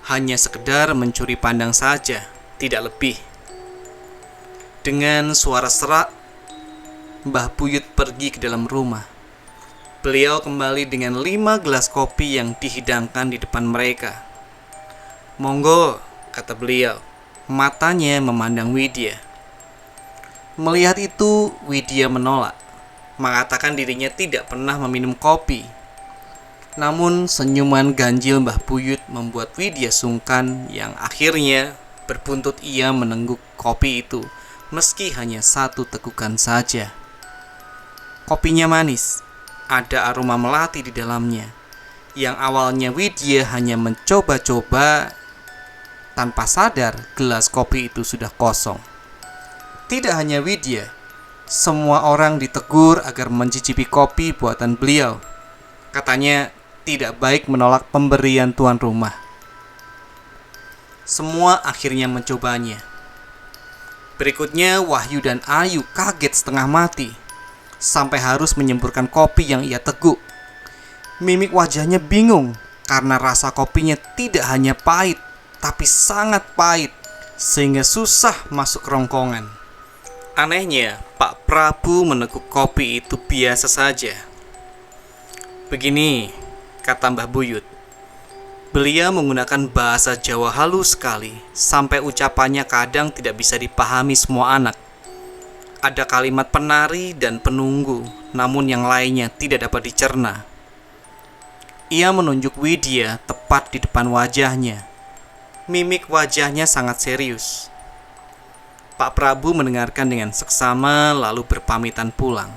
hanya sekedar mencuri pandang saja, tidak lebih. Dengan suara serak, Mbah Buyut pergi ke dalam rumah. Beliau kembali dengan 5 gelas kopi yang dihidangkan di depan mereka. "Monggo," kata beliau. Matanya memandang Widya. Melihat itu, Widya menolak, mengatakan dirinya tidak pernah meminum kopi. Namun senyuman ganjil Mbah Buyut membuat Widya sungkan, yang akhirnya berbuntut ia menengguk kopi itu, meski hanya 1 tegukan saja. Kopinya manis, ada aroma melati di dalamnya. Yang awalnya Widya hanya mencoba-coba, tanpa sadar gelas kopi itu sudah kosong. Tidak hanya Widya, semua orang ditegur agar mencicipi kopi buatan beliau. Katanya tidak baik menolak pemberian tuan rumah. Semua akhirnya mencobanya. Berikutnya Wahyu dan Ayu kaget setengah mati, sampai harus menyemburkan kopi yang ia teguk. Mimik wajahnya bingung karena rasa kopinya tidak hanya pahit, tapi sangat pahit, sehingga susah masuk kerongkongan. Anehnya, Pak Prabu meneguk kopi itu biasa saja. Begini, kata Mbah Buyut. Beliau menggunakan bahasa Jawa halus sekali, sampai ucapannya kadang tidak bisa dipahami semua anak. Ada kalimat penari dan penunggu, namun yang lainnya tidak dapat dicerna. Ia menunjuk Widya tepat di depan wajahnya. Mimik wajahnya sangat serius. Pak Prabu mendengarkan dengan seksama lalu berpamitan pulang.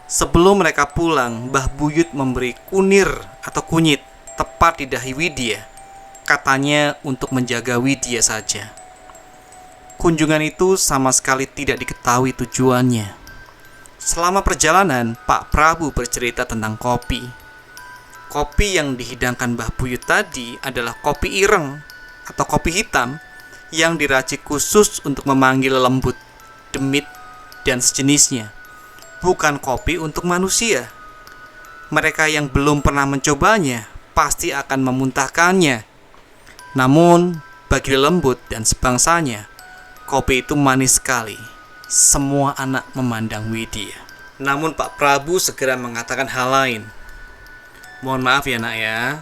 Sebelum mereka pulang, Mbah Buyut memberi kunir atau kunyit tepat di dahi Widya. Katanya untuk menjaga Widya saja. Kunjungan itu sama sekali tidak diketahui tujuannya. Selama perjalanan, Pak Prabu bercerita tentang kopi. Kopi yang dihidangkan Mbah Buyut tadi adalah kopi ireng atau kopi hitam yang diracik khusus untuk memanggil lembut, demit, dan sejenisnya. Bukan kopi untuk manusia. Mereka yang belum pernah mencobanya pasti akan memuntahkannya. Namun, bagi lembut dan sebangsanya, kopi itu manis sekali. Semua anak memandang Widya. Namun Pak Prabu segera mengatakan hal lain. Mohon maaf ya nak ya,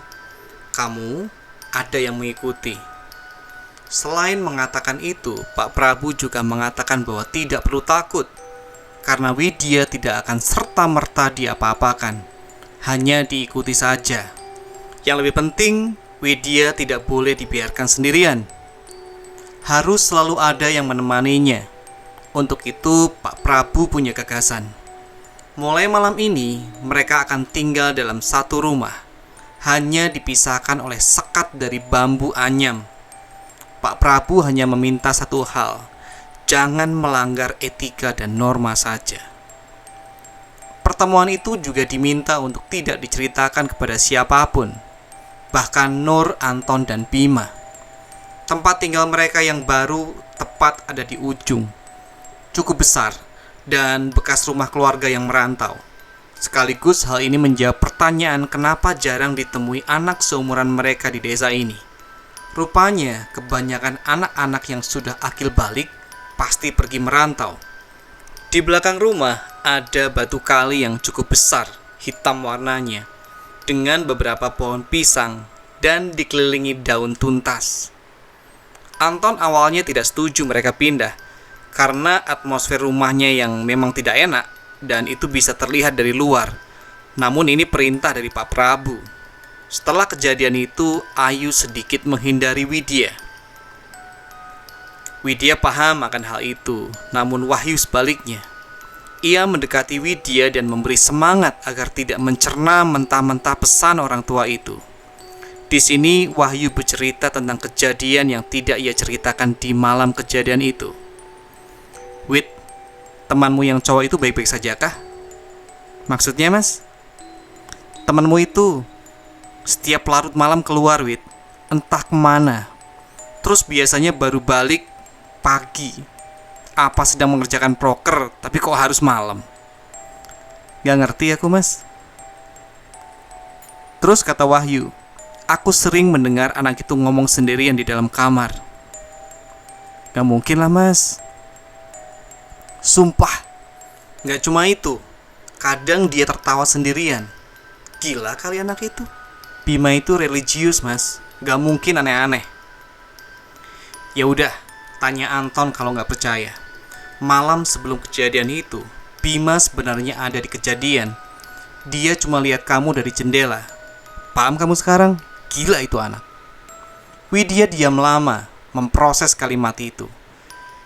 kamu ada yang mengikuti. Selain mengatakan itu, Pak Prabu juga mengatakan bahwa tidak perlu takut, karena Widya tidak akan serta-merta diapa-apakan, hanya diikuti saja. Yang lebih penting, Widya tidak boleh dibiarkan sendirian. Harus selalu ada yang menemaninya. Untuk itu, Pak Prabu punya gagasan. Mulai malam ini, mereka akan tinggal dalam satu rumah, hanya dipisahkan oleh sekat dari bambu anyam. Pak Prabu hanya meminta satu hal, jangan melanggar etika dan norma saja. Pertemuan itu juga diminta untuk tidak diceritakan kepada siapapun, bahkan Nur, Anton, dan Bima. Tempat tinggal mereka yang baru tepat ada di ujung, cukup besar, dan bekas rumah keluarga yang merantau. Sekaligus hal ini menjawab pertanyaan kenapa jarang ditemui anak seumuran mereka di desa ini. Rupanya kebanyakan anak-anak yang sudah akil balik pasti pergi merantau. Di belakang rumah ada batu kali yang cukup besar, hitam warnanya, dengan beberapa pohon pisang dan dikelilingi daun tuntas. Anton awalnya tidak setuju mereka pindah, karena atmosfer rumahnya yang memang tidak enak dan itu bisa terlihat dari luar. Namun ini perintah dari Pak Prabu. Setelah kejadian itu, Ayu sedikit menghindari Widya. Widya paham akan hal itu, namun Wahyu sebaliknya. Ia mendekati Widya dan memberi semangat agar tidak mencerna mentah-mentah pesan orang tua itu. Di sini Wahyu bercerita tentang kejadian yang tidak ia ceritakan di malam kejadian itu. Wid, temanmu yang cowok itu baik-baik saja kah? Maksudnya mas? Temanmu itu setiap larut malam keluar Wid, entah kemana. Terus biasanya baru balik pagi. Apa sedang mengerjakan proker, tapi kok harus malam? Gak ngerti aku mas. Terus kata Wahyu, aku sering mendengar anak itu ngomong sendirian di dalam kamar. Gak mungkin lah mas. Sumpah, gak cuma itu, kadang dia tertawa sendirian. Gila kali anak itu. Bima itu religius mas, gak mungkin aneh-aneh. Ya udah, tanya Anton kalau gak percaya. Malam sebelum kejadian itu, Bima sebenarnya ada di kejadian. Dia cuma lihat kamu dari jendela. Paham kamu sekarang? Gila itu anak. Widya diam lama, memproses kalimat itu.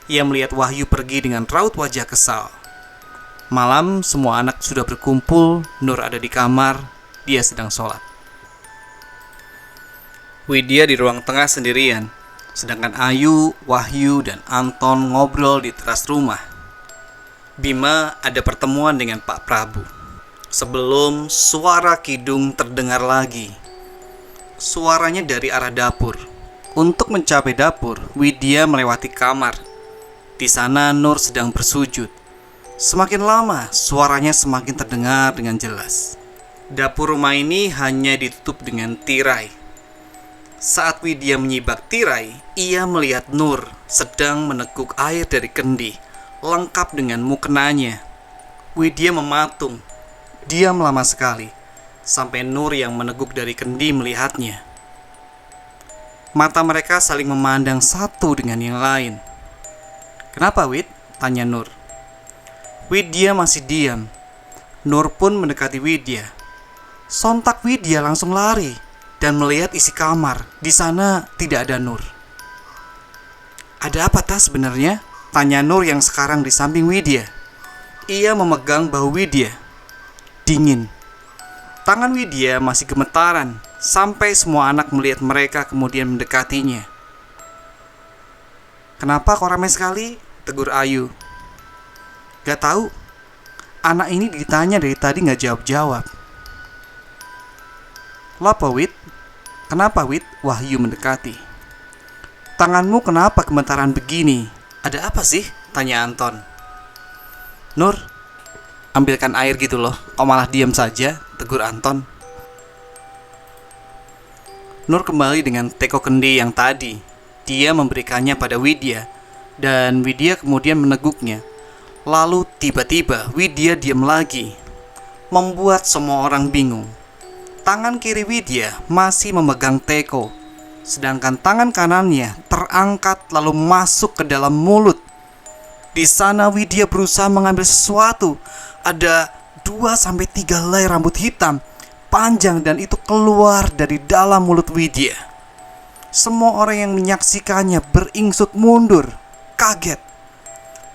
Ia melihat Wahyu pergi dengan raut wajah kesal. Malam semua anak sudah berkumpul, Nur ada di kamar, dia sedang sholat. Widya di ruang tengah sendirian, sedangkan Ayu, Wahyu, dan Anton ngobrol di teras rumah. Bima ada pertemuan dengan Pak Prabu. Sebelum suara kidung terdengar lagi. Suaranya dari arah dapur. Untuk mencapai dapur, Widya melewati kamar. Di sana Nur sedang bersujud. Semakin lama, suaranya semakin terdengar dengan jelas. Dapur rumah ini hanya ditutup dengan tirai. Saat Widya menyibak tirai, ia melihat Nur sedang meneguk air dari kendi, lengkap dengan mukenanya. Widya mematung, diam lama sekali, sampai Nur yang meneguk dari kendi melihatnya. Mata mereka saling memandang satu dengan yang lain. "Kenapa, Wid?" tanya Nur. Widya masih diam. Nur pun mendekati Widya. Sontak Widya langsung lari dan melihat isi kamar. Di sana tidak ada Nur. "Ada apa tas sebenarnya?" tanya Nur yang sekarang di samping Widya. Ia memegang bahu Widya. Dingin. Tangan Widya masih gemetaran sampai semua anak melihat mereka kemudian mendekatinya. "Kenapa kok ramai sekali?" tegur Ayu. "Gak tahu. Anak ini ditanya dari tadi gak jawab-jawab." "Lapa, Wid? Kenapa, Wid?" Wahyu mendekati. "Tanganmu kenapa gemetaran begini? Ada apa sih?" tanya Anton. "Nur, ambilkan air gitu loh. Kok malah diam saja?" tegur Anton. Nur kembali dengan teko kendi yang tadi. Dia memberikannya pada Widya, dan Widya kemudian meneguknya. Lalu tiba-tiba Widya diam lagi, membuat semua orang bingung. Tangan kiri Widya masih memegang teko, sedangkan tangan kanannya terangkat lalu masuk ke dalam mulut. Di sana Widya berusaha mengambil sesuatu. Ada 2-3 helai rambut hitam panjang dan itu keluar dari dalam mulut Widya. Semua orang yang menyaksikannya beringsut mundur, kaget.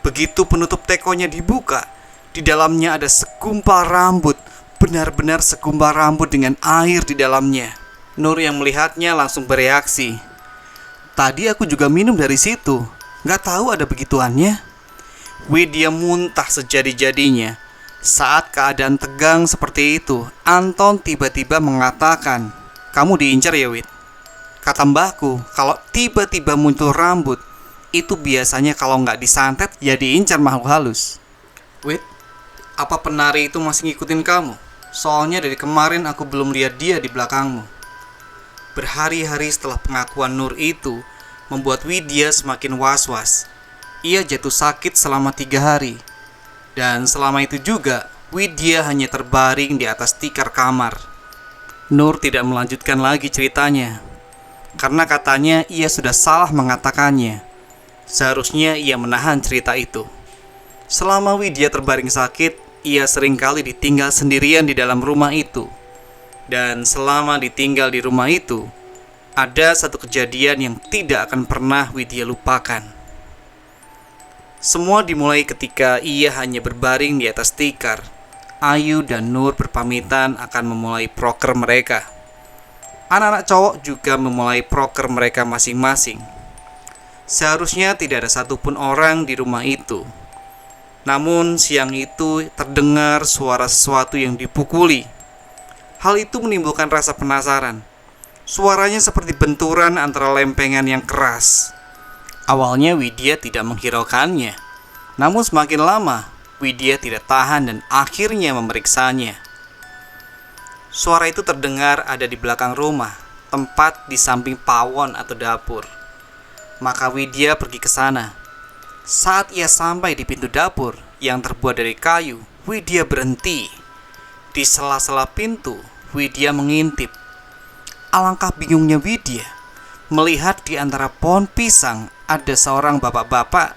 Begitu penutup tekonya dibuka, di dalamnya ada segumpal rambut, benar-benar segumpal rambut dengan air di dalamnya. Nur yang melihatnya langsung bereaksi. "Tadi aku juga minum dari situ, gak tahu ada begituannya." Widya muntah sejadi-jadinya. Saat keadaan tegang seperti itu, Anton tiba-tiba mengatakan, "Kamu diincar ya, Wid? Kata mbahku, kalau tiba-tiba muncul rambut, itu biasanya kalau nggak disantet, ya diincar makhluk halus." "Wid, apa penari itu masih ngikutin kamu? Soalnya dari kemarin aku belum lihat dia di belakangmu." Berhari-hari setelah pengakuan Nur itu, membuat Widya semakin was-was. Ia jatuh sakit selama 3 hari. Dan selama itu juga, Widya hanya terbaring di atas tikar kamar. Nur tidak melanjutkan lagi ceritanya, karena katanya ia sudah salah mengatakannya. Seharusnya ia menahan cerita itu. Selama Widya terbaring sakit, ia seringkali ditinggal sendirian di dalam rumah itu. Dan selama ditinggal di rumah itu, ada satu kejadian yang tidak akan pernah Widya lupakan. Semua dimulai ketika ia hanya berbaring di atas tikar. Ayu dan Nur berpamitan akan memulai proker mereka. Anak-anak cowok juga memulai proker mereka masing-masing. Seharusnya tidak ada satupun orang di rumah itu. Namun siang itu terdengar suara sesuatu yang dipukuli. Hal itu menimbulkan rasa penasaran. Suaranya seperti benturan antara lempengan yang keras. Awalnya Widya tidak menghiraukannya. Namun semakin lama, Widya tidak tahan dan akhirnya memeriksanya. Suara itu terdengar ada di belakang rumah, tempat di samping pawon atau dapur. Maka Widya pergi ke sana. Saat ia sampai di pintu dapur yang terbuat dari kayu, Widya berhenti. Di sela-sela pintu, Widya mengintip. Alangkah bingungnya Widya melihat di antara pohon pisang ada seorang bapak-bapak,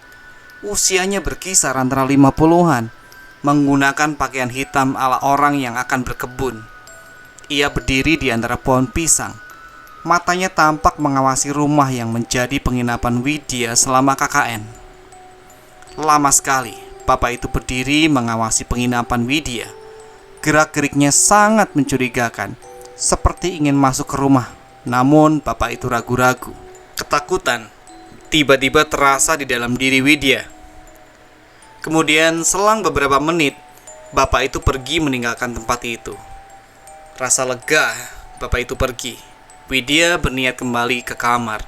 usianya berkisar antara 50-an, menggunakan pakaian hitam ala orang yang akan berkebun. Ia berdiri di antara pohon pisang. Matanya tampak mengawasi rumah yang menjadi penginapan Widya selama KKN. Lama sekali bapak itu berdiri mengawasi penginapan Widya. Gerak-geriknya sangat mencurigakan, seperti ingin masuk ke rumah. Namun bapak itu ragu-ragu. Ketakutan tiba-tiba terasa di dalam diri Widya. Kemudian selang beberapa menit, bapak itu pergi meninggalkan tempat itu. Rasa lega, bapak itu pergi. Widya berniat kembali ke kamar.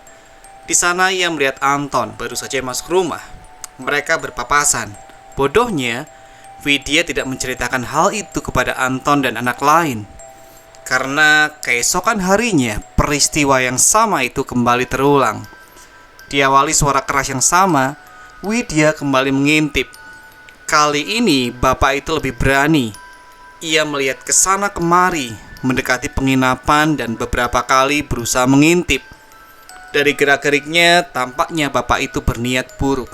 Di sana ia melihat Anton baru saja masuk rumah. Mereka berpapasan. Bodohnya, Widya tidak menceritakan hal itu kepada Anton dan anak lain. Karena keesokan harinya, peristiwa yang sama itu kembali terulang. Diawali suara keras yang sama, Widya kembali mengintip. Kali ini, bapak itu lebih berani. Ia melihat ke sana kemari, mendekati penginapan dan beberapa kali berusaha mengintip. Dari gerak-geriknya, tampaknya bapak itu berniat buruk.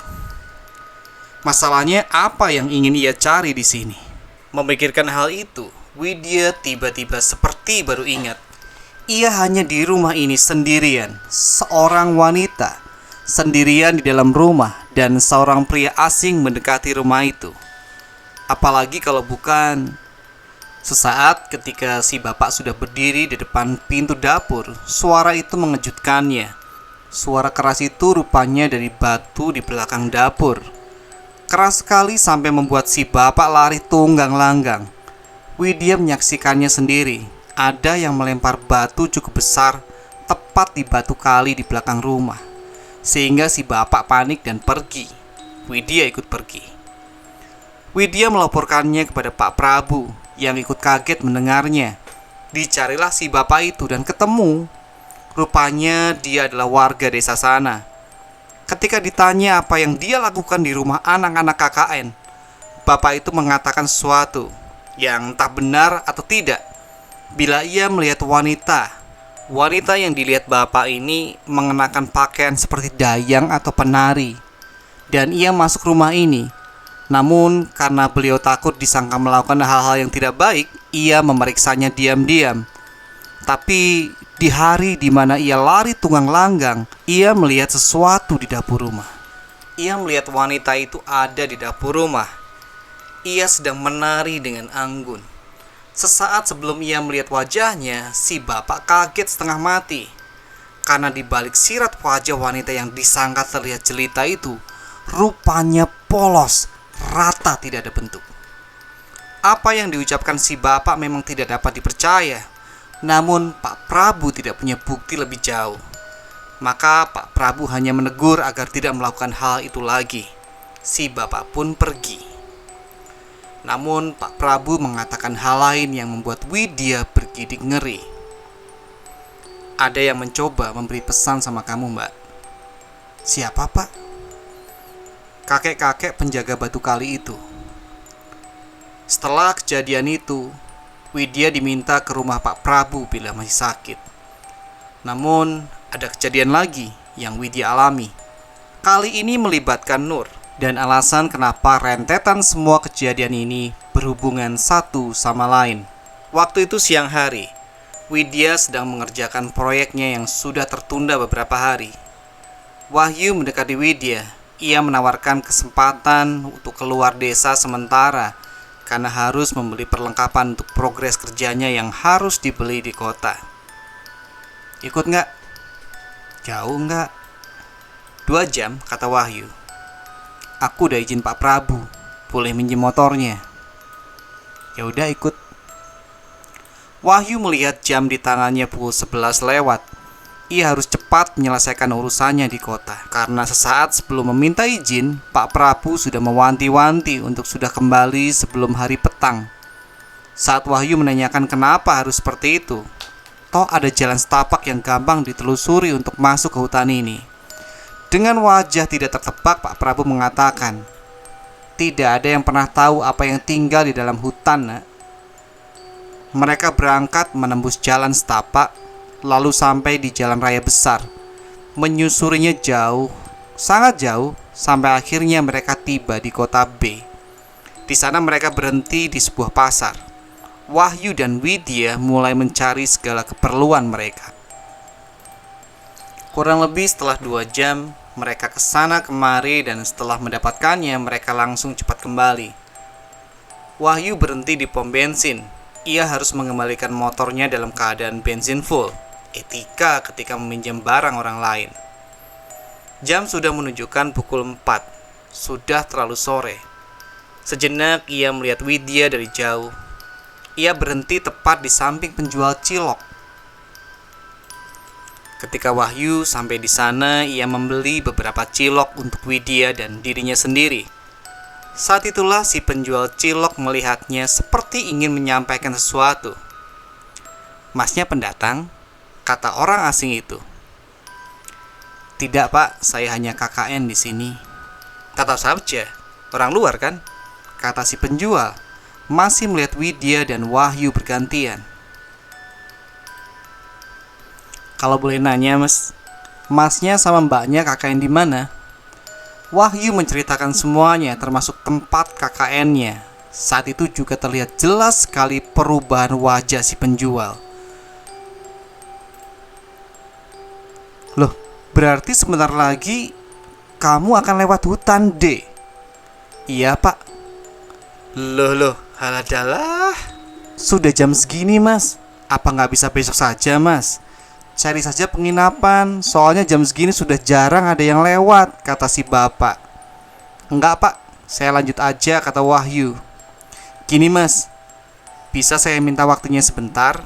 Masalahnya apa yang ingin ia cari di sini? Memikirkan hal itu, Widya tiba-tiba seperti baru ingat. Ia hanya di rumah ini sendirian, seorang wanita sendirian di dalam rumah, dan seorang pria asing mendekati rumah itu. Apalagi kalau bukan sesaat ketika si bapak sudah berdiri di depan pintu dapur, suara itu mengejutkannya. Suara keras itu rupanya dari batu di belakang dapur. Keras sekali sampai membuat si bapak lari tunggang-langgang. Widya menyaksikannya sendiri. Ada yang melempar batu cukup besar tepat di batu kali di belakang rumah, sehingga si bapak panik dan pergi. Widya ikut pergi. Widya melaporkannya kepada Pak Prabu yang ikut kaget mendengarnya. Dicarilah si bapak itu dan ketemu. Rupanya dia adalah warga desa sana. Ketika ditanya apa yang dia lakukan di rumah anak-anak KKN, bapak itu mengatakan sesuatu yang entah benar atau tidak. Bila ia melihat wanita yang dilihat bapak ini mengenakan pakaian seperti dayang atau penari, dan ia masuk rumah ini. Namun karena beliau takut disangka melakukan hal-hal yang tidak baik, ia memeriksanya diam-diam. Tapi di hari di mana ia lari tunggang-langgang, ia melihat sesuatu di dapur rumah. Ia melihat wanita itu ada di dapur rumah. Ia sedang menari dengan anggun. Sesaat sebelum ia melihat wajahnya, si bapak kaget setengah mati. Karena di balik sirat wajah wanita yang disangka terlihat jelita itu, rupanya polos, rata, tidak ada bentuk. Apa yang diucapkan si bapak memang tidak dapat dipercaya. Namun Pak Prabu tidak punya bukti lebih jauh. Maka Pak Prabu hanya menegur agar tidak melakukan hal itu lagi. Si bapak pun pergi. Namun Pak Prabu mengatakan hal lain yang membuat Widya bergidik ngeri. Ada yang mencoba memberi pesan sama kamu, Mbak. Siapa, Pak? Kakek-kakek penjaga batu kali itu. Setelah kejadian itu, Widya diminta ke rumah Pak Prabu bila masih sakit. Namun ada kejadian lagi yang Widya alami. Kali ini melibatkan Nur. Dan alasan kenapa rentetan semua kejadian ini berhubungan satu sama lain. Waktu itu siang hari, Widya sedang mengerjakan proyeknya yang sudah tertunda beberapa hari. Wahyu mendekati Widya. Ia menawarkan kesempatan untuk keluar desa sementara karena harus membeli perlengkapan untuk progres kerjanya yang harus dibeli di kota. Ikut nggak? Jauh nggak? 2 jam, kata Wahyu. Aku udah izin Pak Prabu, boleh minjem motornya. Ya udah, ikut. Wahyu melihat jam di tangannya pukul 11 lewat. Ia harus cepat menyelesaikan urusannya di kota. Karena sesaat sebelum meminta izin, Pak Prabu sudah mewanti-wanti untuk sudah kembali sebelum hari petang. Saat Wahyu menanyakan kenapa harus seperti itu, toh ada jalan setapak yang gampang ditelusuri untuk masuk ke hutan ini. Dengan wajah tidak tertebak, Pak Prabu mengatakan, tidak ada yang pernah tahu apa yang tinggal di dalam hutan, nak. Mereka berangkat menembus jalan setapak, lalu sampai di jalan raya besar. Menyusurinya jauh, sangat jauh, sampai akhirnya mereka tiba di kota B. Di sana mereka berhenti di sebuah pasar. Wahyu dan Widya mulai mencari segala keperluan mereka. Kurang lebih setelah 2 jam, mereka kesana kemari dan setelah mendapatkannya, mereka langsung cepat kembali. Wahyu berhenti di pom bensin. Ia harus mengembalikan motornya dalam keadaan bensin full. Etika ketika meminjam barang orang lain. Jam sudah menunjukkan pukul 4. Sudah terlalu sore. Sejenak ia melihat Widya dari jauh. Ia berhenti tepat di samping penjual cilok. Ketika Wahyu sampai di sana, ia membeli beberapa cilok untuk Widya dan dirinya sendiri. Saat itulah si penjual cilok melihatnya seperti ingin menyampaikan sesuatu. "Masnya pendatang?" kata orang asing itu. "Tidak, Pak, saya hanya KKN di sini." "Tetap saja, orang luar kan?" kata si penjual, masih melihat Widya dan Wahyu bergantian. "Kalau boleh nanya, Mas, Masnya sama Mbaknya KKN di mana?" Wahyu menceritakan semuanya, termasuk tempat KKN-nya. Saat itu juga terlihat jelas sekali perubahan wajah si penjual. "Loh, berarti sebentar lagi kamu akan lewat hutan, D?" "Iya, Pak." Loh, haladalah. "Sudah jam segini, Mas. Apa nggak bisa besok saja, Mas? Cari saja penginapan, soalnya jam segini sudah jarang ada yang lewat," kata si bapak. "Enggak, Pak, saya lanjut aja," kata Wahyu. "Gini, Mas, bisa saya minta waktunya sebentar?"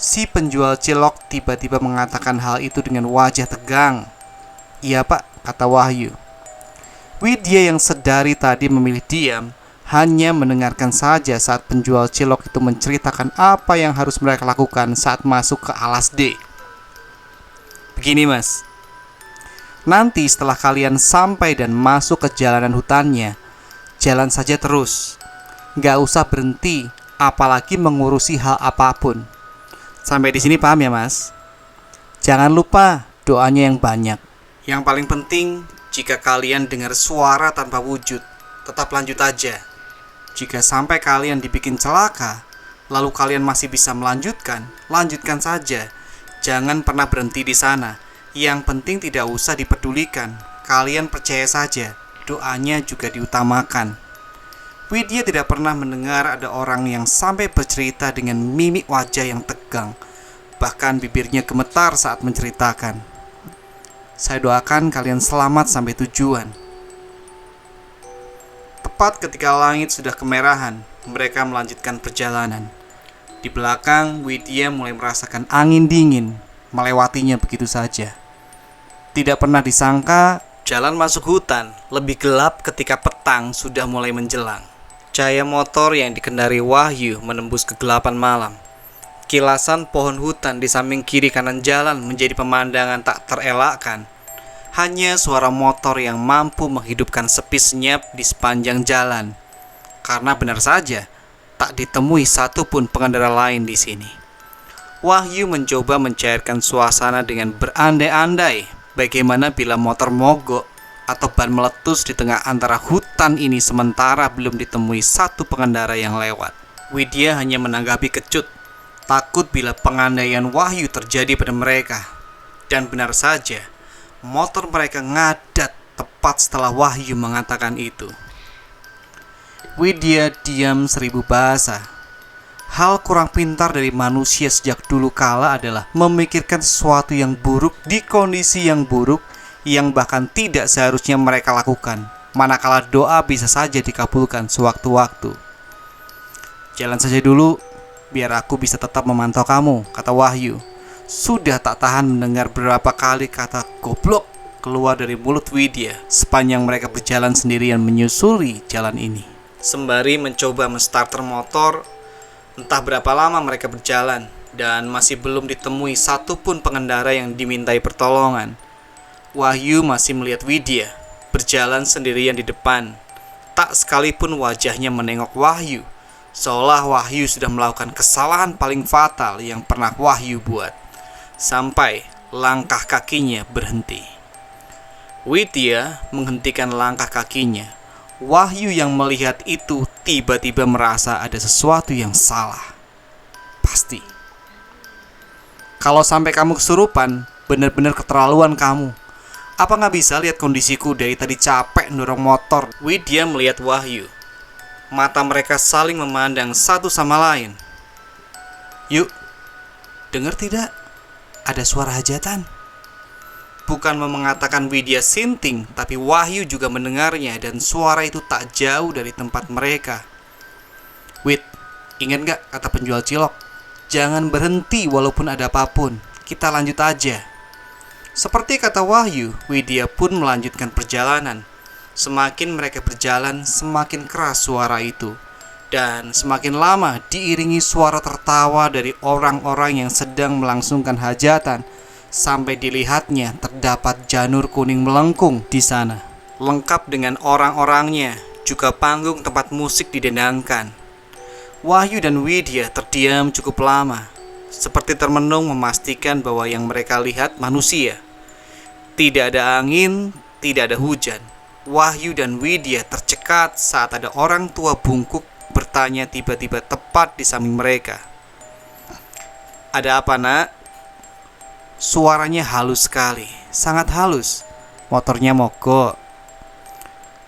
Si penjual cilok tiba-tiba mengatakan hal itu dengan wajah tegang. "Iya, Pak," kata Wahyu. Widya yang sedari tadi memilih diam, hanya mendengarkan saja saat penjual cilok itu menceritakan apa yang harus mereka lakukan saat masuk ke alas D. "Begini, Mas, nanti setelah kalian sampai dan masuk ke jalanan hutannya, jalan saja terus. Gak usah berhenti, apalagi mengurusi hal apapun. Sampai di sini paham ya, Mas? Jangan lupa doanya yang banyak. Yang paling penting, jika kalian dengar suara tanpa wujud, tetap lanjut aja. Jika sampai kalian dibikin celaka, lalu kalian masih bisa melanjutkan, lanjutkan saja. Jangan pernah berhenti di sana. Yang penting tidak usah dipedulikan. Kalian percaya saja, doanya juga diutamakan." Widya tidak pernah mendengar ada orang yang sampai bercerita dengan mimik wajah yang tegang. Bahkan bibirnya gemetar saat menceritakan. "Saya doakan kalian selamat sampai tujuan." Tepat ketika langit sudah kemerahan, mereka melanjutkan perjalanan. Di belakang, Widya mulai merasakan angin dingin melewatinya begitu saja. Tidak pernah disangka, jalan masuk hutan lebih gelap ketika petang sudah mulai menjelang. Cahaya motor yang dikendari Wahyu menembus kegelapan malam. Kilasan pohon hutan di samping kiri kanan jalan menjadi pemandangan tak terelakkan. Hanya suara motor yang mampu menghidupkan sepi senyap di sepanjang jalan. Karena benar saja, tak ditemui satupun pengendara lain di sini. Wahyu mencoba mencairkan suasana dengan berandai-andai bagaimana bila motor mogok atau ban meletus di tengah antara hutan ini sementara belum ditemui satu pengendara yang lewat. Widya hanya menanggapi kecut, takut bila pengandaian Wahyu terjadi pada mereka. Dan benar saja, motor mereka ngadat tepat setelah Wahyu mengatakan itu. Widya diam 1000 bahasa. Hal kurang pintar dari manusia sejak dulu kala adalah memikirkan sesuatu yang buruk di kondisi yang buruk, yang bahkan tidak seharusnya mereka lakukan, manakala doa bisa saja dikabulkan sewaktu-waktu. "Jalan saja dulu, biar aku bisa tetap memantau kamu," kata Wahyu. Sudah tak tahan mendengar berapa kali kata "goblok" keluar dari mulut Widya sepanjang mereka berjalan sendirian menyusuri jalan ini. Sembari mencoba menstarter motor, entah berapa lama mereka berjalan dan masih belum ditemui satupun pengendara yang dimintai pertolongan. Wahyu masih melihat Widya berjalan sendirian di depan. Tak sekalipun wajahnya menengok Wahyu, seolah Wahyu sudah melakukan kesalahan paling fatal yang pernah Wahyu buat. Sampai langkah kakinya berhenti. Widya menghentikan langkah kakinya. Wahyu yang melihat itu tiba-tiba merasa ada sesuatu yang salah. Pasti. "Kalau sampai kamu kesurupan, benar-benar keterlaluan kamu. Apa nggak bisa lihat kondisiku dari tadi capek dorong motor?" Widya melihat Wahyu. Mata mereka saling memandang satu sama lain. "Yuk, dengar tidak? Ada suara hajatan." Bukan mengatakan Widya sinting, tapi Wahyu juga mendengarnya dan suara itu tak jauh dari tempat mereka. "Wid, ingat gak kata penjual cilok? Jangan berhenti walaupun ada apapun. Kita lanjut aja." Seperti kata Wahyu, Widya pun melanjutkan perjalanan. Semakin mereka berjalan, semakin keras suara itu. Dan semakin lama diiringi suara tertawa dari orang-orang yang sedang melangsungkan hajatan. Sampai dilihatnya terdapat janur kuning melengkung di sana, lengkap dengan orang-orangnya, juga panggung tempat musik didendangkan. Wahyu dan Widya terdiam cukup lama, seperti termenung memastikan bahwa yang mereka lihat manusia. Tidak ada angin, tidak ada hujan. Wahyu dan Widya tercekat saat ada orang tua bungkuk bertanya tiba-tiba tepat di samping mereka. "Ada apa, Nak?" Suaranya halus sekali, sangat halus. "Motornya mogok."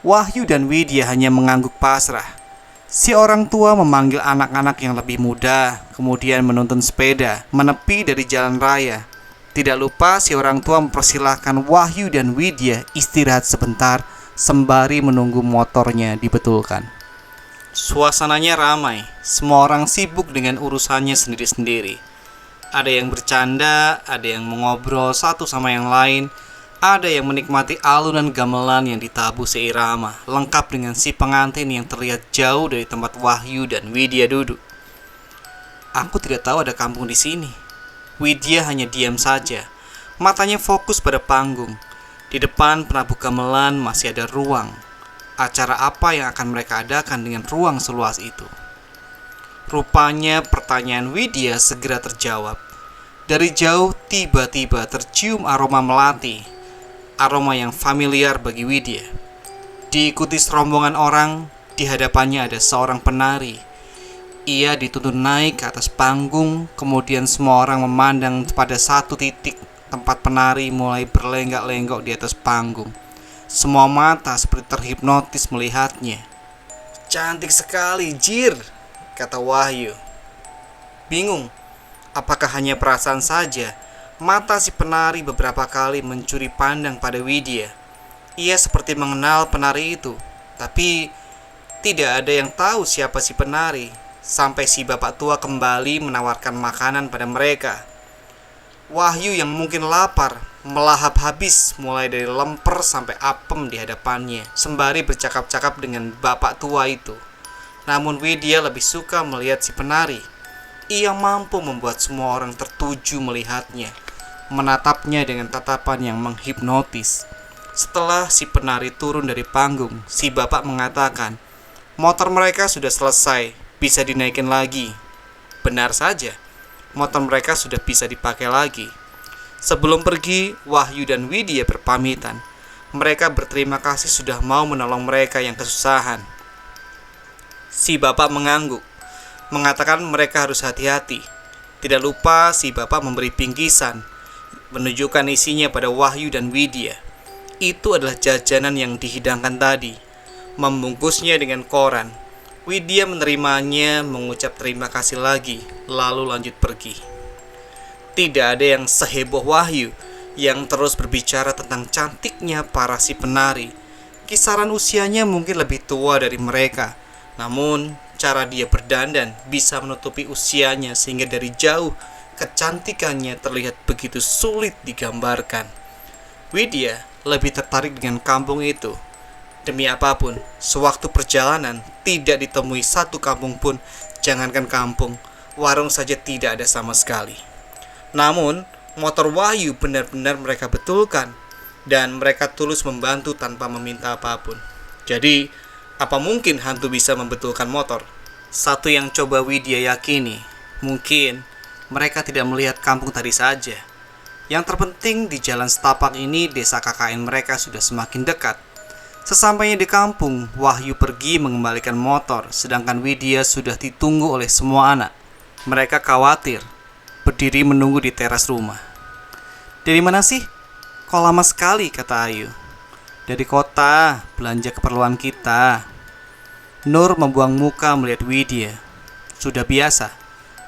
Wahyu dan Widya hanya mengangguk pasrah. Si orang tua memanggil anak-anak yang lebih muda, kemudian menuntun sepeda menepi dari jalan raya. Tidak lupa si orang tua mempersilahkan Wahyu dan Widya istirahat sebentar sembari menunggu motornya dibetulkan. Suasananya ramai, semua orang sibuk dengan urusannya sendiri-sendiri. Ada yang bercanda, ada yang mengobrol satu sama yang lain, ada yang menikmati alunan gamelan yang ditabuh seirama, lengkap dengan si pengantin yang terlihat jauh dari tempat Wahyu dan Widya duduk. "Aku tidak tahu ada kampung di sini." Widya hanya diam saja, matanya fokus pada panggung. Di depan penabuh gamelan masih ada ruang. Acara apa yang akan mereka adakan dengan ruang seluas itu? Rupanya pertanyaan Widya segera terjawab. Dari jauh tiba-tiba tercium aroma melati, aroma yang familiar bagi Widya. Diikuti serombongan orang, di hadapannya ada seorang penari. Ia dituntun naik ke atas panggung, kemudian semua orang memandang pada satu titik tempat penari mulai berlenggak-lenggok di atas panggung. Semua mata seperti terhipnotis melihatnya. "Cantik sekali, Jir," kata Wahyu. Bingung, apakah hanya perasaan saja? Mata si penari beberapa kali mencuri pandang pada Widya. Ia seperti mengenal penari itu, tapi tidak ada yang tahu siapa si penari, sampai si bapak tua kembali menawarkan makanan pada mereka. Wahyu yang mungkin lapar melahap habis mulai dari lemper sampai apem di hadapannya, sembari bercakap-cakap dengan bapak tua itu. Namun Widya lebih suka melihat si penari. Ia mampu membuat semua orang tertuju melihatnya, menatapnya dengan tatapan yang menghipnotis. Setelah si penari turun dari panggung, si bapak mengatakan, "Motor mereka sudah selesai, bisa dinaikin lagi." Benar saja, motor mereka sudah bisa dipakai lagi. Sebelum pergi, Wahyu dan Widya berpamitan. Mereka berterima kasih sudah mau menolong mereka yang kesusahan. Si bapak mengangguk, mengatakan mereka harus hati-hati. Tidak lupa si bapak memberi bingkisan, menunjukkan isinya pada Wahyu dan Widya. Itu adalah jajanan yang dihidangkan tadi. Membungkusnya dengan koran. Widya menerimanya, mengucap terima kasih lagi, lalu lanjut pergi. Tidak ada yang seheboh Wahyu, yang terus berbicara tentang cantiknya para si penari. Kisaran usianya mungkin lebih tua dari mereka, namun cara dia berdandan bisa menutupi usianya sehingga dari jauh kecantikannya terlihat begitu sulit digambarkan. Widya lebih tertarik dengan kampung itu. Demi apapun, sewaktu perjalanan tidak ditemui satu kampung pun, jangankan kampung, warung saja tidak ada sama sekali. Namun, motor Wahyu benar-benar mereka betulkan, dan mereka tulus membantu tanpa meminta apapun. Jadi, apa mungkin hantu bisa membetulkan motor? Satu yang coba Widya yakini, mungkin mereka tidak melihat kampung tadi saja. Yang terpenting di jalan setapak ini, desa KKN mereka sudah semakin dekat. Sesampainya di kampung, Wahyu pergi mengembalikan motor, sedangkan Widya sudah ditunggu oleh semua anak. Mereka khawatir, berdiri menunggu di teras rumah. "Dari mana sih? Kok lama sekali?" kata Ayu. "Dari kota, belanja keperluan kita." Nur membuang muka melihat Widya. Sudah biasa,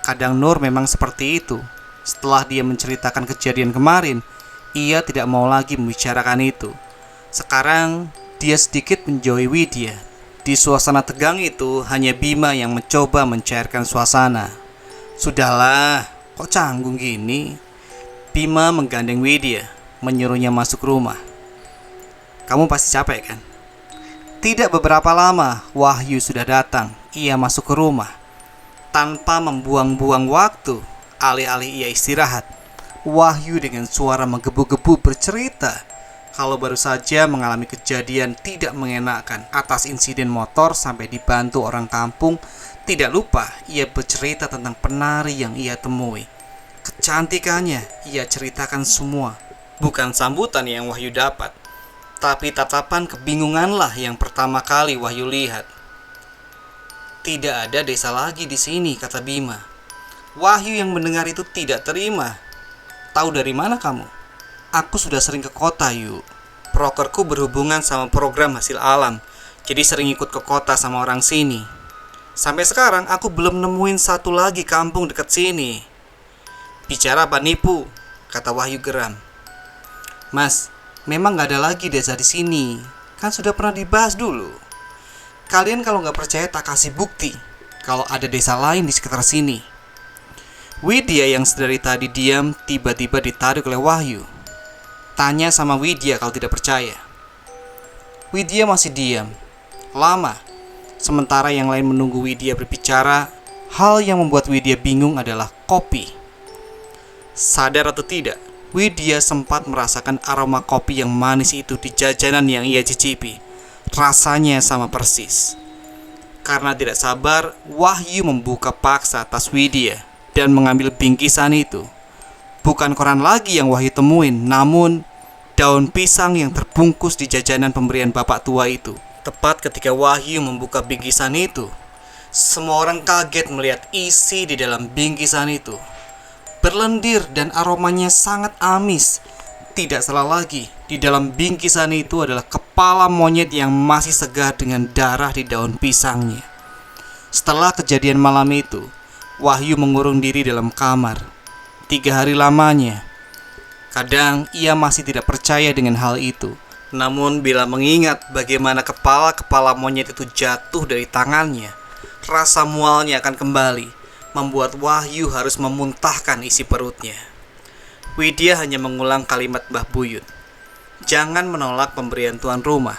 kadang Nur memang seperti itu. Setelah dia menceritakan kejadian kemarin, ia tidak mau lagi membicarakan itu. Sekarang dia sedikit menjauhi Widya. Di suasana tegang itu hanya Bima yang mencoba mencairkan suasana. Sudahlah, kok canggung gini? Bima menggandeng Widya, menyuruhnya masuk rumah. Kamu pasti capek kan? Tidak beberapa lama, Wahyu sudah datang. Ia masuk ke rumah tanpa membuang-buang waktu. Alih-alih ia istirahat, Wahyu dengan suara menggebu-gebu bercerita kalau baru saja mengalami kejadian tidak mengenakan atas insiden motor sampai dibantu orang kampung. Tidak lupa ia bercerita tentang penari yang ia temui. Kecantikannya ia ceritakan semua. Bukan sambutan yang Wahyu dapat, tapi tatapan kebingunganlah yang pertama kali Wahyu lihat. Tidak ada desa lagi di sini, kata Bima. Wahyu yang mendengar itu tidak terima. Tahu dari mana kamu? Aku sudah sering ke kota, yuk. Prokerku berhubungan sama program hasil alam, jadi sering ikut ke kota sama orang sini. Sampai sekarang aku belum nemuin satu lagi kampung dekat sini. Bicara apa nipu? Kata Wahyu geram. Mas, memang gak ada lagi desa di sini. Kan sudah pernah dibahas dulu. Kalian kalau gak percaya tak kasih bukti kalau ada desa lain di sekitar sini. Widya yang sedari tadi diam tiba-tiba ditarik oleh Wahyu. Tanya sama Widya kalau tidak percaya. Widya masih diam lama. Sementara yang lain menunggu Widya berbicara. Hal yang membuat Widya bingung adalah kopi. Sadar atau tidak, Widya sempat merasakan aroma kopi yang manis itu di jajanan yang ia cicipi. Rasanya sama persis. Karena tidak sabar, Wahyu membuka paksa tas Widya dan mengambil bingkisan itu. Bukan koran lagi yang Wahyu temuin, namun daun pisang yang terbungkus di jajanan pemberian bapak tua itu. Tepat ketika Wahyu membuka bingkisan itu, semua orang kaget melihat isi di dalam bingkisan itu. Berlendir dan aromanya sangat amis. Tidak salah lagi, di dalam bingkisan itu adalah kepala monyet yang masih segar dengan darah di daun pisangnya. Setelah kejadian malam itu, Wahyu mengurung diri dalam kamar 3 hari lamanya. Kadang ia masih tidak percaya dengan hal itu. Namun bila mengingat bagaimana kepala monyet itu jatuh dari tangannya, rasa mualnya akan kembali, membuat Wahyu harus memuntahkan isi perutnya. Widya hanya mengulang kalimat Mbah Buyut. Jangan menolak pemberian tuan rumah.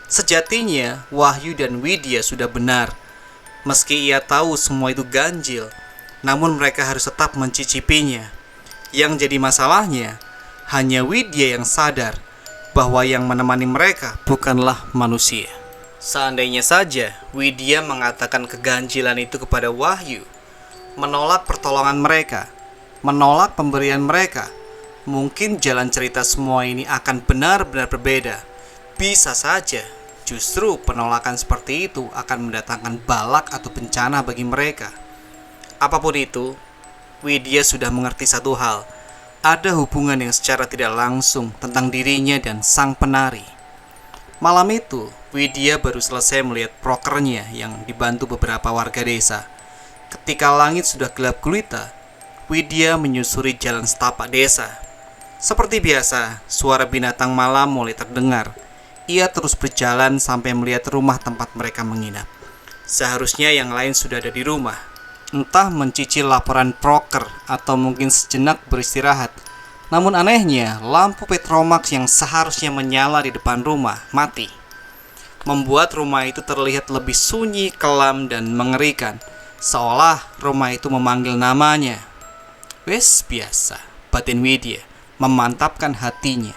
Sejatinya Wahyu dan Widya sudah benar. Meski ia tahu semua itu ganjil, namun mereka harus tetap mencicipinya. Yang jadi masalahnya, hanya Widya yang sadar bahwa yang menemani mereka bukanlah manusia. Seandainya saja Widya mengatakan keganjilan itu kepada Wahyu, menolak pertolongan mereka, menolak pemberian mereka, mungkin jalan cerita semua ini akan benar-benar berbeda. Bisa saja justru penolakan seperti itu akan mendatangkan balak atau bencana bagi mereka. Apapun itu, Widya sudah mengerti satu hal. Ada hubungan yang secara tidak langsung tentang dirinya dan sang penari. Malam itu, Widya baru selesai melihat prokernya yang dibantu beberapa warga desa. Ketika langit sudah gelap gulita, Widya menyusuri jalan setapak desa. Seperti biasa, suara binatang malam mulai terdengar. Ia terus berjalan sampai melihat rumah tempat mereka menginap. Seharusnya yang lain sudah ada di rumah. Entah mencicil laporan proker atau mungkin sejenak beristirahat. Namun anehnya, lampu Petromax yang seharusnya menyala di depan rumah mati, membuat rumah itu terlihat lebih sunyi, kelam, dan mengerikan. Seolah rumah itu memanggil namanya. Wes biasa, batin Widya memantapkan hatinya.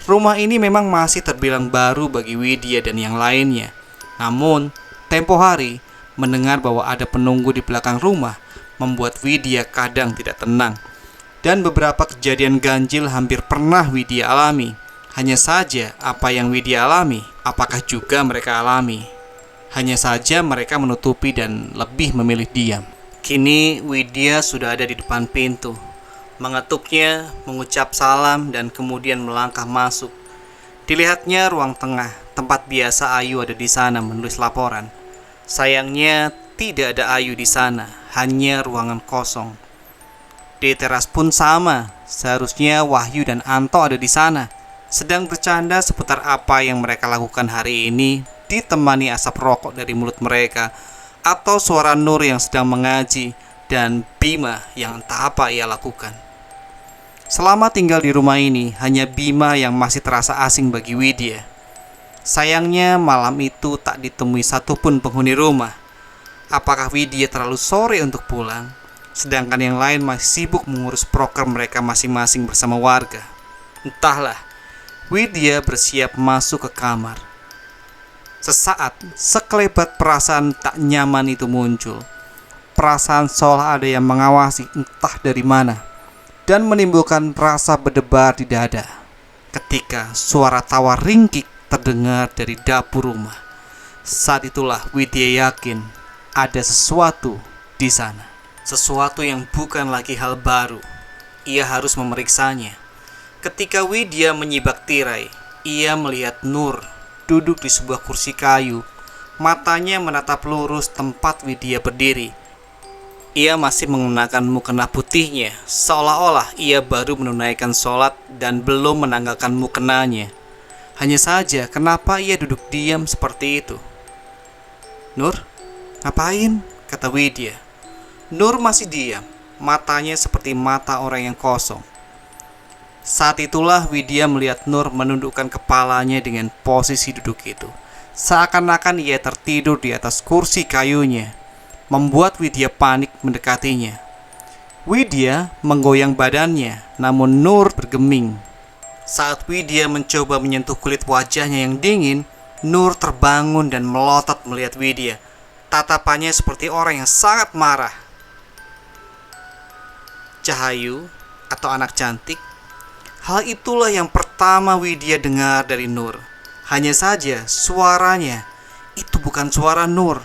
Rumah ini memang masih terbilang baru bagi Widya dan yang lainnya. Namun, tempo hari mendengar bahwa ada penunggu di belakang rumah membuat Widya kadang tidak tenang. Dan beberapa kejadian ganjil hampir pernah Widya alami. Hanya saja apa yang Widya alami, apakah juga mereka alami? Hanya saja mereka menutupi dan lebih memilih diam. Kini Widya sudah ada di depan pintu. Mengetuknya, mengucap salam, dan kemudian melangkah masuk. Dilihatnya ruang tengah, tempat biasa Ayu ada di sana menulis laporan. Sayangnya tidak ada Ayu di sana, hanya ruangan kosong. Di teras pun sama, seharusnya Wahyu dan Anto ada di sana, sedang bercanda seputar apa yang mereka lakukan hari ini, ditemani asap rokok dari mulut mereka, atau suara Nur yang sedang mengaji, dan Bima yang entah apa ia lakukan. Selama tinggal di rumah ini, hanya Bima yang masih terasa asing bagi Widya. Sayangnya malam itu tak ditemui satupun penghuni rumah. Apakah Widya terlalu sore untuk pulang, sedangkan yang lain masih sibuk mengurus proker mereka masing-masing bersama warga? Entahlah. Widya bersiap masuk ke kamar. Sesaat, sekelebat perasaan tak nyaman itu muncul. Perasaan seolah ada yang mengawasi entah dari mana, dan menimbulkan rasa berdebar di dada ketika suara tawa ringkik terdengar dari dapur rumah. Saat itulah Widya yakin ada sesuatu di sana. Sesuatu yang bukan lagi hal baru. Ia harus memeriksanya. Ketika Widya menyibak tirai, ia melihat Nur duduk di sebuah kursi kayu. Matanya menatap lurus tempat Widya berdiri. Ia masih mengenakan mukena putihnya, seolah-olah ia baru menunaikan sholat dan belum menanggalkan mukenanya. Hanya saja, kenapa ia duduk diam seperti itu? "Nur, ngapain?" kata Widya. Nur masih diam, matanya seperti mata orang yang kosong. Saat itulah Widya melihat Nur menundukkan kepalanya dengan posisi duduk itu, seakan-akan ia tertidur di atas kursi kayunya, membuat Widya panik mendekatinya. Widya menggoyang badannya, namun Nur bergeming. Saat Widya mencoba menyentuh kulit wajahnya yang dingin, Nur terbangun dan melotot melihat Widya. Tatapannya seperti orang yang sangat marah. Cahayu atau anak cantik? Hal itulah yang pertama Widya dengar dari Nur. Hanya saja suaranya itu bukan suara Nur.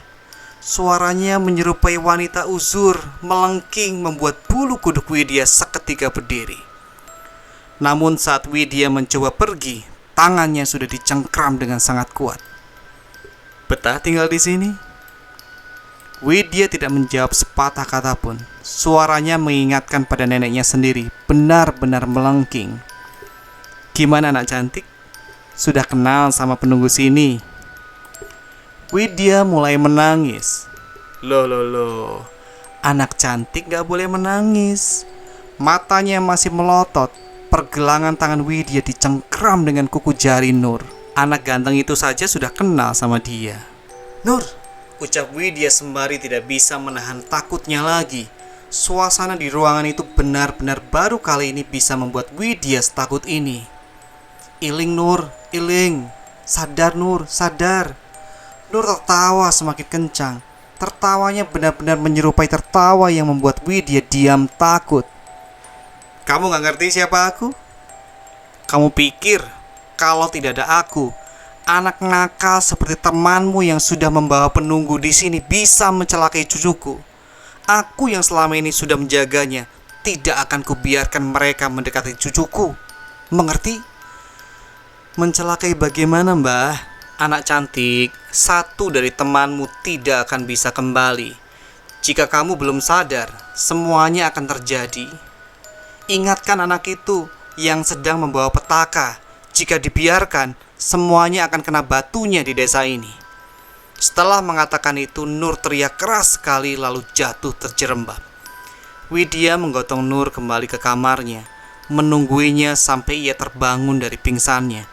Suaranya menyerupai wanita uzur, melengking membuat bulu kuduk Widya seketika berdiri. Namun saat Widya mencoba pergi, tangannya sudah dicengkram dengan sangat kuat. "Betah tinggal di sini?" Widya tidak menjawab sepatah kata pun. Suaranya mengingatkan pada neneknya sendiri, benar-benar melengking. "Gimana anak cantik? Sudah kenal sama penunggu sini?" Widya mulai menangis. Loh, anak cantik gak boleh menangis. Matanya masih melotot. Pergelangan tangan Widya dicengkram dengan kuku jari Nur. Anak ganteng itu saja sudah kenal sama dia. "Nur," ucap Widya sembari tidak bisa menahan takutnya lagi. Suasana di ruangan itu benar-benar baru kali ini bisa membuat Widya setakut ini. "Iling Nur, iling. Sadar Nur, sadar." Nur tertawa semakin kencang. Tertawanya benar-benar menyerupai tertawa yang membuat Widya diam takut. "Kamu gak ngerti siapa aku? Kamu pikir kalau tidak ada aku, anak nakal seperti temanmu yang sudah membawa penunggu di sini bisa mencelakai cucuku? Aku yang selama ini sudah menjaganya, tidak akan kubiarkan mereka mendekati cucuku. Mengerti?" "Mencelakai bagaimana, Mbah? Anak cantik, satu dari temanmu tidak akan bisa kembali. Jika kamu belum sadar, semuanya akan terjadi. Ingatkan anak itu yang sedang membawa petaka. Jika dibiarkan, semuanya akan kena batunya di desa ini." Setelah mengatakan itu, Nur teriak keras sekali lalu jatuh terjerembab. Widya menggotong Nur kembali ke kamarnya, menungguinya sampai ia terbangun dari pingsannya.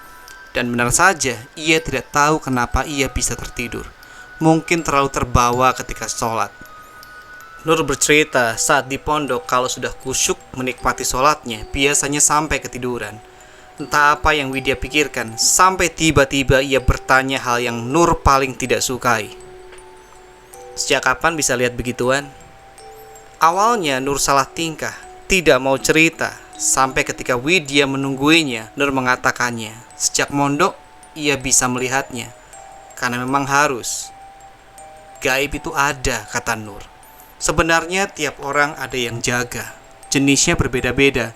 Dan benar saja, ia tidak tahu kenapa ia bisa tertidur. Mungkin terlalu terbawa ketika sholat. Nur bercerita saat di pondok kalau sudah kusyuk menikmati sholatnya, biasanya sampai ketiduran. Entah apa yang Widya pikirkan, sampai tiba-tiba ia bertanya hal yang Nur paling tidak sukai. "Sejak kapan bisa lihat begituan?" Awalnya Nur salah tingkah, tidak mau cerita. Sampai ketika Widya menungguinya, Nur mengatakannya. Sejak mondok, ia bisa melihatnya. Karena memang harus. Gaib itu ada, kata Nur. Sebenarnya tiap orang ada yang jaga. Jenisnya berbeda-beda.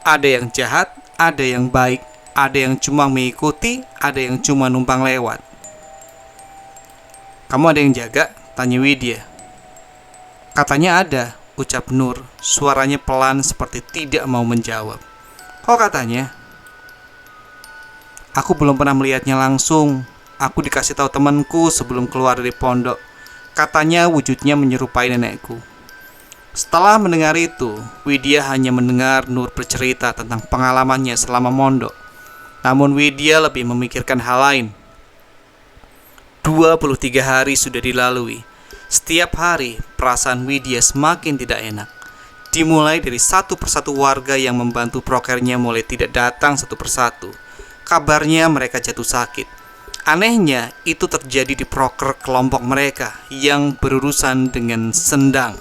Ada yang jahat, ada yang baik. Ada yang cuma mengikuti, ada yang cuma numpang lewat. "Kamu ada yang jaga?" tanya Widya. "Katanya ada," ucap Nur, suaranya pelan seperti tidak mau menjawab. "Kok katanya?" "Aku belum pernah melihatnya langsung. Aku dikasih tahu temanku sebelum keluar dari pondok. Katanya wujudnya menyerupai nenekku." Setelah mendengar itu, Widya hanya mendengar Nur bercerita tentang pengalamannya selama mondok. Namun Widya lebih memikirkan hal lain. 23 hari sudah dilalui. Setiap hari, perasaan Widya semakin tidak enak. Dimulai dari satu persatu warga yang membantu prokernya mulai tidak datang satu persatu. Kabarnya mereka jatuh sakit. Anehnya, itu terjadi di proker kelompok mereka yang berurusan dengan sendang.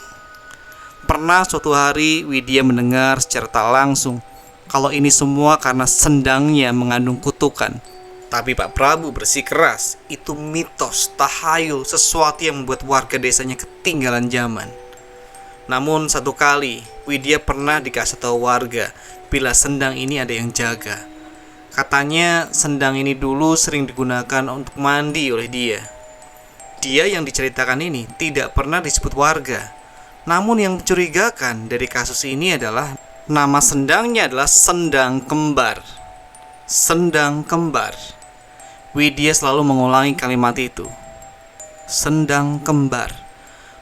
Pernah suatu hari Widya mendengar secara tak langsung kalau ini semua karena sendangnya mengandung kutukan. Tapi Pak Prabu bersikeras, itu mitos, tahayul, sesuatu yang membuat warga desanya ketinggalan zaman. Namun satu kali Widya pernah dikasih tahu warga bila sendang ini ada yang jaga. Katanya sendang ini dulu sering digunakan untuk mandi oleh dia. Dia yang diceritakan ini tidak pernah disebut warga. Namun yang mencurigakan dari kasus ini adalah nama sendangnya adalah sendang kembar. Sendang kembar. Widya selalu mengulangi kalimat itu. Sendang kembar.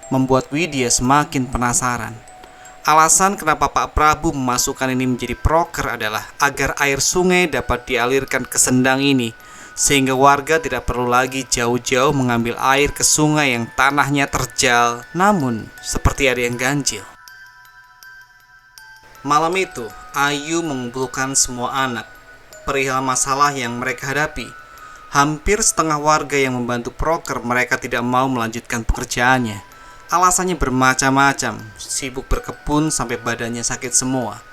Membuat Widya semakin penasaran. Alasan kenapa Pak Prabu memasukkan ini menjadi proker adalah agar air sungai dapat dialirkan ke sendang ini, sehingga warga tidak perlu lagi jauh-jauh mengambil air ke sungai yang tanahnya terjal, namun seperti ada yang ganjil. Malam itu, Ayu mengumpulkan semua anak perihal masalah yang mereka hadapi. Hampir setengah warga yang membantu proker mereka tidak mau melanjutkan pekerjaannya. Alasannya bermacam-macam, sibuk berkebun sampai badannya sakit semua.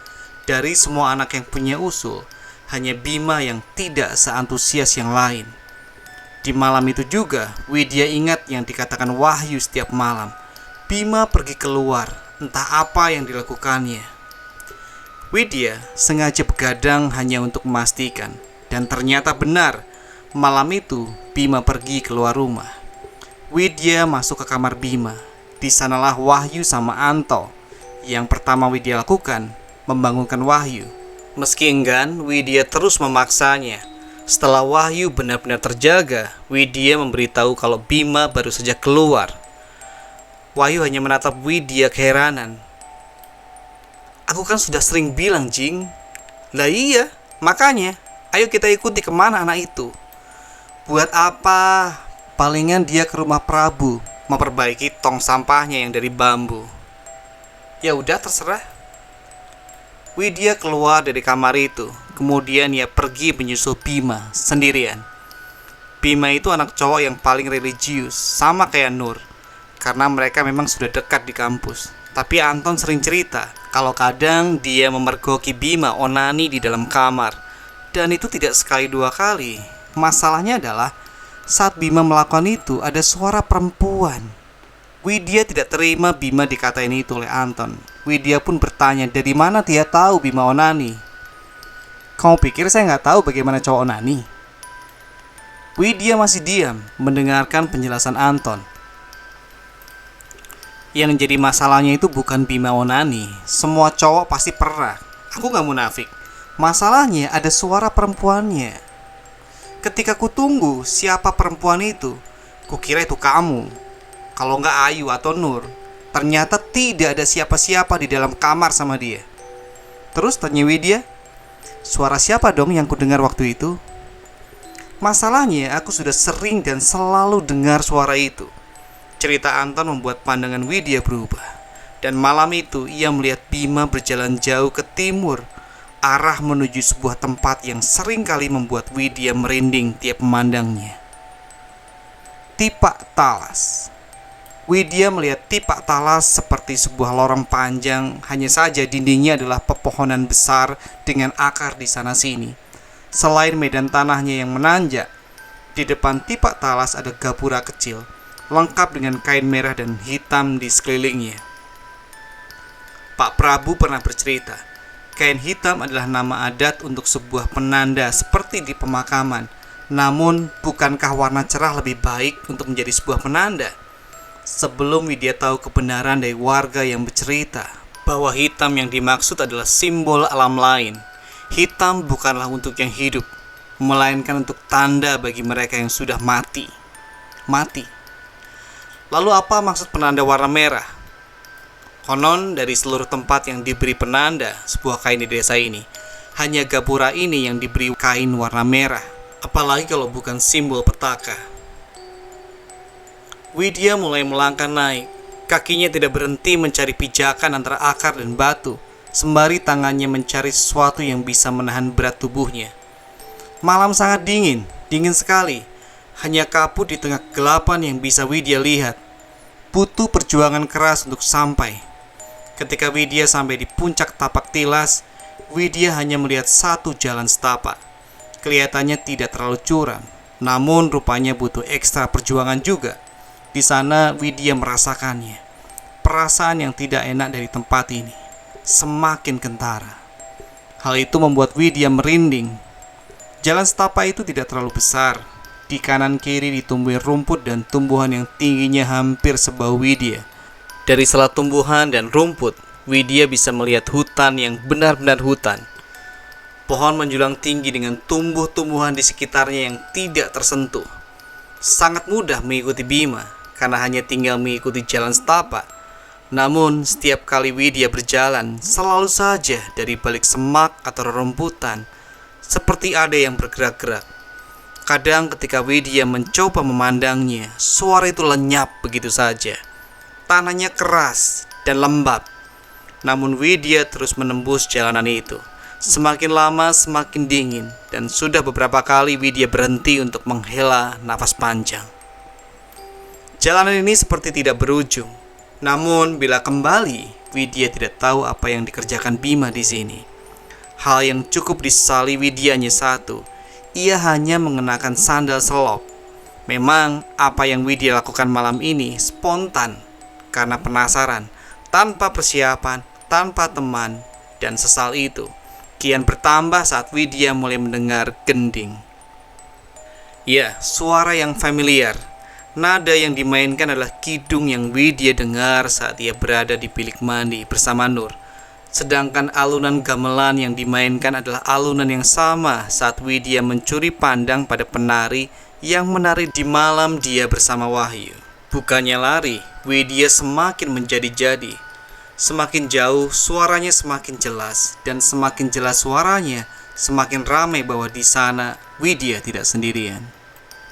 Dari semua anak yang punya usul, hanya Bima yang tidak seantusias yang lain. Di malam itu juga, Widya ingat yang dikatakan Wahyu setiap malam. Bima pergi keluar, entah apa yang dilakukannya. Widya sengaja begadang hanya untuk memastikan, dan ternyata benar. Malam itu, Bima pergi keluar rumah. Widya masuk ke kamar Bima. Di sanalah Wahyu sama Anto. Yang pertama Widya lakukan, membangunkan Wahyu. Meski enggan, Widya terus memaksanya. Setelah Wahyu benar-benar terjaga, Widya memberitahu kalau Bima baru saja keluar. Wahyu hanya menatap Widya keheranan. "Aku kan sudah sering bilang, Jing." "Lah iya, makanya, ayo kita ikuti kemana anak itu." "Buat apa? Palingan dia ke rumah Prabu memperbaiki tong sampahnya yang dari bambu." "Ya udah, terserah." Widya keluar dari kamar itu. Kemudian ia pergi menyusul Bima sendirian. Bima itu anak cowok yang paling religius, sama kayak Nur, karena mereka memang sudah dekat di kampus. Tapi Anton sering cerita kalau kadang dia memergoki Bima onani di dalam kamar. Dan itu tidak sekali dua kali. Masalahnya adalah saat Bima melakukan itu ada suara perempuan. Widya tidak terima Bima dikatain itu oleh Anton. Widya pun bertanya dari mana dia tahu Bima onani. "Kamu pikir saya nggak tahu bagaimana cowok onani?" Widya masih diam mendengarkan penjelasan Anton. Yang jadi masalahnya itu bukan Bima onani. Semua cowok pasti pernah. Aku gak munafik. Masalahnya ada suara perempuannya. Ketika ku tunggu siapa perempuan itu, kukira itu kamu. Kalau gak Ayu atau Nur. Ternyata tidak ada siapa-siapa di dalam kamar sama dia. Terus tanya Widya, "Suara siapa dong yang ku dengar waktu itu?" Masalahnya aku sudah sering dan selalu dengar suara itu. Cerita Anton membuat pandangan Widya berubah. Dan malam itu ia melihat Bima berjalan jauh ke timur, arah menuju sebuah tempat yang sering kali membuat Widya merinding tiap memandangnya. Tipak Talas. Widya melihat Tipak Talas seperti sebuah lorong panjang, hanya saja dindingnya adalah pepohonan besar dengan akar di sana-sini. Selain medan tanahnya yang menanjak, di depan Tipak Talas ada gapura kecil, lengkap dengan kain merah dan hitam di sekelilingnya. Pak Prabu pernah bercerita, Kain hitam adalah nama adat untuk sebuah penanda seperti di pemakaman. Namun, bukankah warna cerah lebih baik untuk menjadi sebuah penanda? Sebelum Widya tahu kebenaran dari warga yang bercerita bahwa hitam yang dimaksud adalah simbol alam lain. Hitam bukanlah untuk yang hidup, melainkan untuk tanda bagi mereka yang sudah mati. Lalu apa maksud penanda warna merah? Konon dari seluruh tempat yang diberi penanda sebuah kain di desa ini, hanya Gapura ini yang diberi kain warna merah. Apalagi kalau bukan simbol petaka. Widya mulai melangkah naik. Kakinya tidak berhenti mencari pijakan antara akar dan batu, sembari tangannya mencari sesuatu yang bisa menahan berat tubuhnya. Malam sangat dingin sekali. Hanya kabut di tengah kegelapan yang bisa Widya lihat. Butuh perjuangan keras untuk sampai. Ketika Widya sampai di puncak tapak tilas, Widya hanya melihat satu jalan setapak. Kelihatannya tidak terlalu curam, namun rupanya butuh ekstra perjuangan juga. Di sana Widya merasakannya. Perasaan yang tidak enak dari tempat ini semakin kentara. Hal itu membuat Widya merinding. Jalan setapak itu tidak terlalu besar. Di kanan kiri ditumbuhi rumput dan tumbuhan yang tingginya hampir sebahu Widya. Dari sela tumbuhan dan rumput, Widya bisa melihat hutan yang benar-benar hutan. Pohon menjulang tinggi dengan tumbuh-tumbuhan di sekitarnya yang tidak tersentuh. Sangat mudah mengikuti Bima karena hanya tinggal mengikuti jalan setapak. Namun setiap kali Widya berjalan, selalu saja dari balik semak atau rerumputan, seperti ada yang bergerak-gerak. Kadang ketika Widya mencoba memandangnya, suara itu lenyap begitu saja. Tanahnya keras dan lembab. Namun Widya terus menembus jalanan itu. Semakin lama semakin dingin, dan sudah beberapa kali Widya berhenti untuk menghela nafas panjang. Jalanan ini seperti tidak berujung. Namun bila kembali, Widya tidak tahu apa yang dikerjakan Bima di sini. Hal yang cukup disesali Widya hanya satu. Ia hanya mengenakan sandal selop. Memang apa yang Widya lakukan malam ini spontan karena penasaran, tanpa persiapan, tanpa teman, dan sesal itu kian bertambah saat Widya mulai mendengar gending. Ya, suara yang familiar. Nada yang dimainkan adalah kidung yang Widya dengar saat ia berada di bilik mandi bersama Nur. Sedangkan alunan gamelan yang dimainkan adalah alunan yang sama saat Widya mencuri pandang pada penari yang menari di malam dia bersama Wahyu. Bukannya lari, Widya semakin menjadi-jadi. Semakin jauh, suaranya semakin jelas, dan semakin jelas suaranya, semakin ramai bahwa di sana Widya tidak sendirian.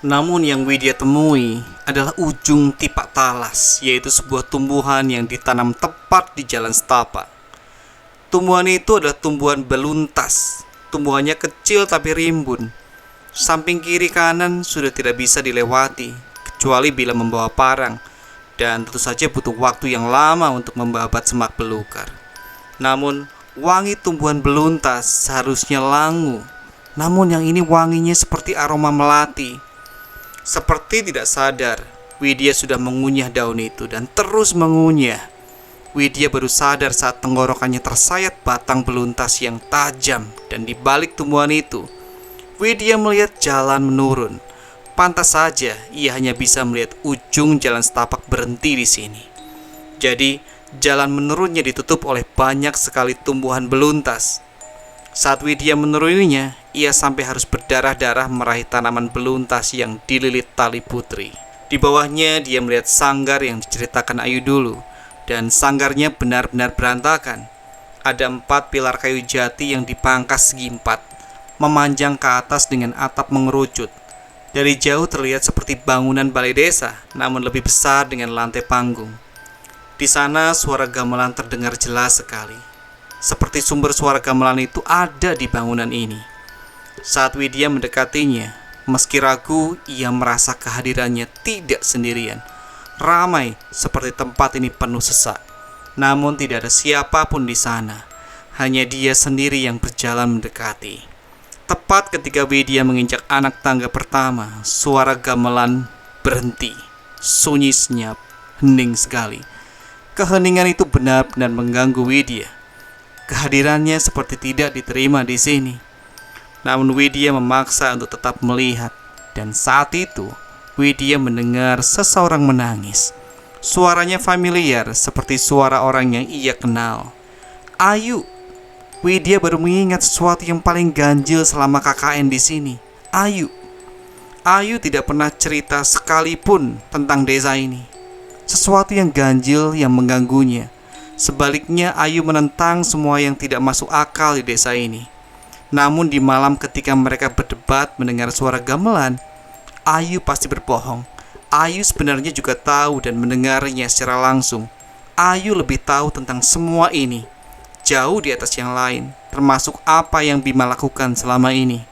Namun yang Widya temui adalah ujung tipak talas, yaitu sebuah tumbuhan yang ditanam tepat di jalan setapak. Tumbuhan itu adalah tumbuhan beluntas. Tumbuhannya kecil tapi rimbun. Samping kiri kanan sudah tidak bisa dilewati, kecuali bila membawa parang, dan tentu saja butuh waktu yang lama untuk membabat semak belukar. Namun wangi tumbuhan beluntas seharusnya langu, namun yang ini wanginya seperti aroma melati. Seperti tidak sadar, Widya sudah mengunyah daun itu dan terus mengunyah. Widya baru sadar saat tenggorokannya tersayat batang beluntas yang tajam, dan di balik tumbuhan itu Widya melihat jalan menurun. Pantas saja ia hanya bisa melihat ujung jalan setapak berhenti di sini. Jadi jalan menurunnya ditutup oleh banyak sekali tumbuhan beluntas. Saat Widya menuruninya, ia sampai harus berdarah-darah meraih tanaman beluntas yang dililit tali putri. Di bawahnya dia melihat sanggar yang diceritakan Ayu dulu, dan sanggarnya benar-benar berantakan. Ada 4 pilar kayu jati yang dipangkas segi 4, memanjang ke atas dengan atap mengerucut. Dari jauh terlihat seperti bangunan balai desa, namun lebih besar dengan lantai panggung. Di sana suara gamelan terdengar jelas sekali. Seperti sumber suara gamelan itu ada di bangunan ini. Saat Widya mendekatinya, meski ragu, ia merasa kehadirannya tidak sendirian. Ramai seperti tempat ini penuh sesak. Namun tidak ada siapapun di sana. Hanya dia sendiri yang berjalan mendekati. Tepat ketika Widya menginjak anak tangga pertama, suara gamelan berhenti. Sunyi senyap, hening sekali. Keheningan itu benar-benar mengganggu Widya. Kehadirannya seperti tidak diterima di sini. Namun Widya memaksa untuk tetap melihat. Dan saat itu Widya mendengar seseorang menangis. Suaranya familiar seperti suara orang yang ia kenal. Ayu. Widya baru mengingat sesuatu yang paling ganjil selama KKN di sini. Ayu. Ayu tidak pernah cerita sekalipun tentang desa ini. Sesuatu yang ganjil yang mengganggunya. Sebaliknya Ayu menentang semua yang tidak masuk akal di desa ini. Namun di malam ketika mereka berdebat mendengar suara gamelan, Ayu pasti berbohong. Ayu sebenarnya juga tahu dan mendengarnya secara langsung. Ayu lebih tahu tentang semua ini, jauh di atas yang lain, termasuk apa yang Bima lakukan selama ini.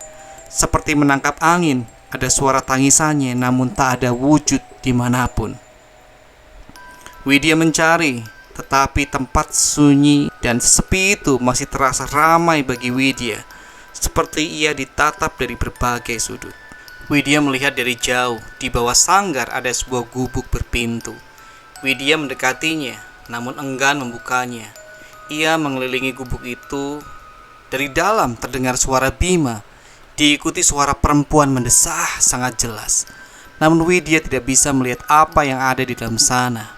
Seperti menangkap angin, ada suara tangisannya namun tak ada wujud dimanapun. Widya mencari, tetapi tempat sunyi dan sepi itu masih terasa ramai bagi Widya, seperti ia ditatap dari berbagai sudut. Widya melihat dari jauh, di bawah sanggar ada sebuah gubuk berpintu. Widya mendekatinya, namun enggan membukanya. Ia mengelilingi gubuk itu. Dari dalam terdengar suara Bima, diikuti suara perempuan mendesah sangat jelas. Namun Widya tidak bisa melihat apa yang ada di dalam sana.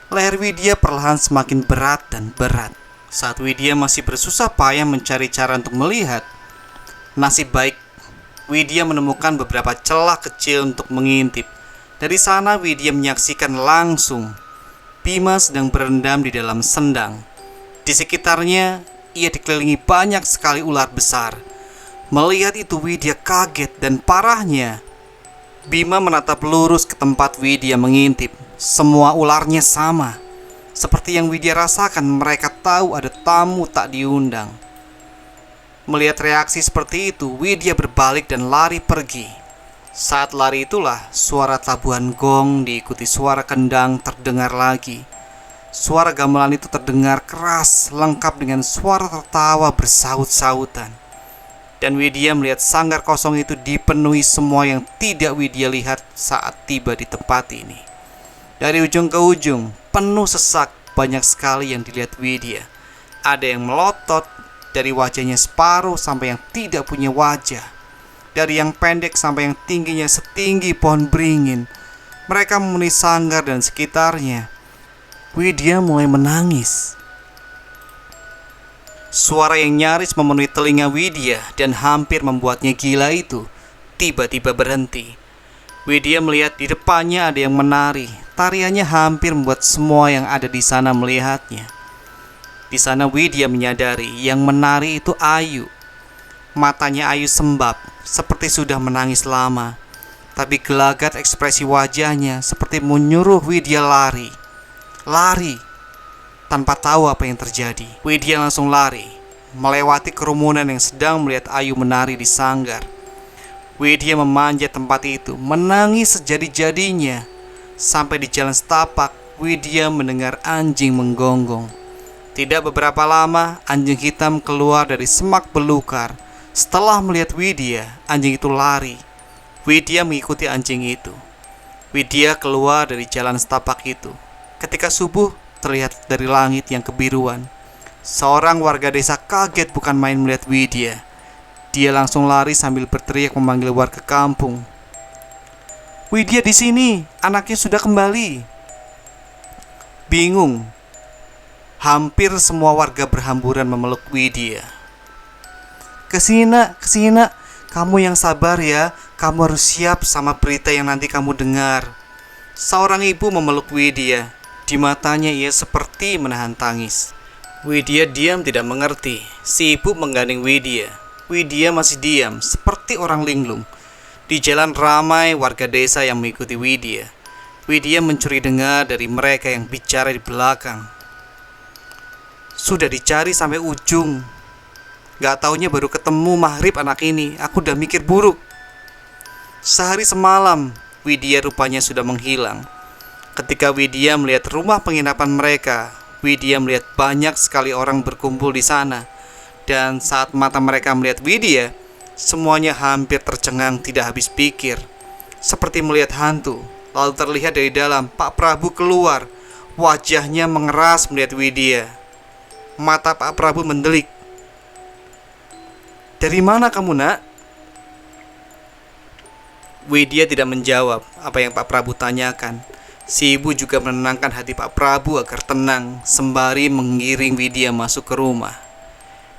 Leher Widya perlahan semakin berat dan berat. Saat Widya masih bersusah payah mencari cara untuk melihat, nasib baik Widya menemukan beberapa celah kecil untuk mengintip. Dari sana Widya menyaksikan langsung Bima sedang berendam di dalam sendang. Di sekitarnya ia dikelilingi banyak sekali ular besar. Melihat itu Widya kaget dan parahnya Bima menatap lurus ke tempat Widya mengintip. Semua ularnya sama. Seperti yang Widya rasakan, mereka tahu ada tamu tak diundang. Melihat reaksi seperti itu, Widya berbalik dan lari pergi. Saat lari itulah suara tabuhan gong diikuti suara kendang terdengar lagi. Suara gamelan itu terdengar keras, lengkap dengan suara tertawa bersaut-sautan. Dan Widya melihat sanggar kosong itu dipenuhi semua yang tidak Widya lihat saat tiba di tempat ini. Dari ujung ke ujung, penuh sesak, banyak sekali yang dilihat Widya. Ada yang melotot, dari wajahnya separuh sampai yang tidak punya wajah. Dari yang pendek sampai yang tingginya setinggi pohon beringin. Mereka memenuhi sanggar dan sekitarnya. Widya mulai menangis. Suara yang nyaris memenuhi telinga Widya dan hampir membuatnya gila itu tiba-tiba berhenti. Widya melihat di depannya ada yang menari. Tariannya hampir membuat semua yang ada di sana melihatnya. Di sana Widya menyadari yang menari itu Ayu. Matanya Ayu sembab, seperti sudah menangis lama. Tapi gelagat ekspresi wajahnya seperti menyuruh Widya lari. Lari, tanpa tahu apa yang terjadi. Widya langsung lari, melewati kerumunan yang sedang melihat Ayu menari di sanggar. Widya memanjat tempat itu, menangis sejadi-jadinya. Sampai di jalan setapak, Widya mendengar anjing menggonggong. Tidak beberapa lama, anjing hitam keluar dari semak belukar. Setelah melihat Widya, anjing itu lari. Widya mengikuti anjing itu. Widya keluar dari jalan setapak itu. Ketika subuh, terlihat dari langit yang kebiruan. Seorang warga desa kaget bukan main melihat Widya. Dia langsung lari sambil berteriak memanggil warga kampung. Widya di sini, anaknya sudah kembali. Bingung, hampir semua warga berhamburan memeluk Widya. Kesini nak, kamu yang sabar ya. Kamu harus siap sama berita yang nanti kamu dengar. Seorang ibu memeluk Widya. Di matanya ia seperti menahan tangis. Widya diam tidak mengerti. Si ibu menggandeng Widya. Widya masih diam, seperti orang linglung. Di jalan ramai warga desa yang mengikuti Widya. Widya mencuri dengar dari mereka yang bicara di belakang. Sudah dicari sampai ujung. Gak taunya baru ketemu maghrib anak ini. Aku udah mikir buruk. Sehari semalam Widya rupanya sudah menghilang. Ketika Widya melihat rumah penginapan mereka, Widya melihat banyak sekali orang berkumpul di sana. Dan saat mata mereka melihat Widya, semuanya hampir tercengang tidak habis pikir. Seperti melihat hantu. Lalu terlihat dari dalam Pak Prabu keluar. Wajahnya mengeras melihat Widya. Mata Pak Prabu mendelik. "Dari mana kamu, Nak?" Widya tidak menjawab apa yang Pak Prabu tanyakan. Si ibu juga menenangkan hati Pak Prabu agar tenang, sembari mengiring Widya masuk ke rumah.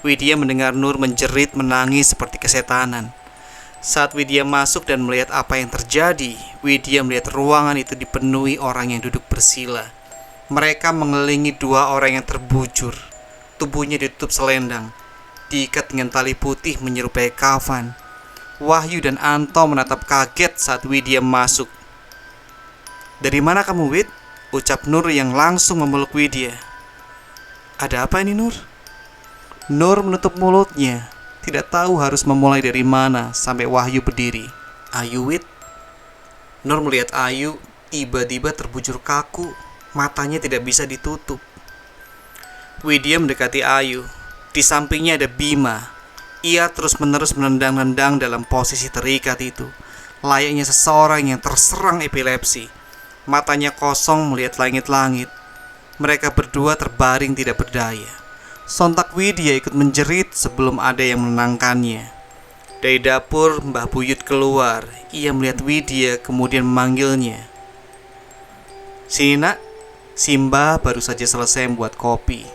Widya mendengar Nur menjerit menangis seperti kesetanan. Saat Widya masuk dan melihat apa yang terjadi, Widya melihat ruangan itu dipenuhi orang yang duduk bersila. Mereka mengelilingi dua orang yang terbujur. Tubuhnya ditutup selendang, diikat dengan tali putih menyerupai kafan. Wahyu dan Anto menatap kaget saat Widya masuk. "Dari mana kamu, Wid?" ucap Nur yang langsung memeluk Widya. "Ada apa ini, Nur?" Nur menutup mulutnya, tidak tahu harus memulai dari mana sampai Wahyu berdiri. "Ayu, Wid." Nur melihat Ayu tiba-tiba terbujur kaku, matanya tidak bisa ditutup. Widya mendekati Ayu. Di sampingnya ada Bima. Ia terus-menerus menendang-nendang dalam posisi terikat itu, layaknya seseorang yang terserang epilepsi. Matanya kosong melihat langit-langit. Mereka berdua terbaring tidak berdaya. Sontak Widya ikut menjerit sebelum ada yang menenangkannya. Dari dapur Mbah Buyut keluar. Ia melihat Widya kemudian memanggilnya. "Sini, Nak." Simba baru saja selesai membuat kopi.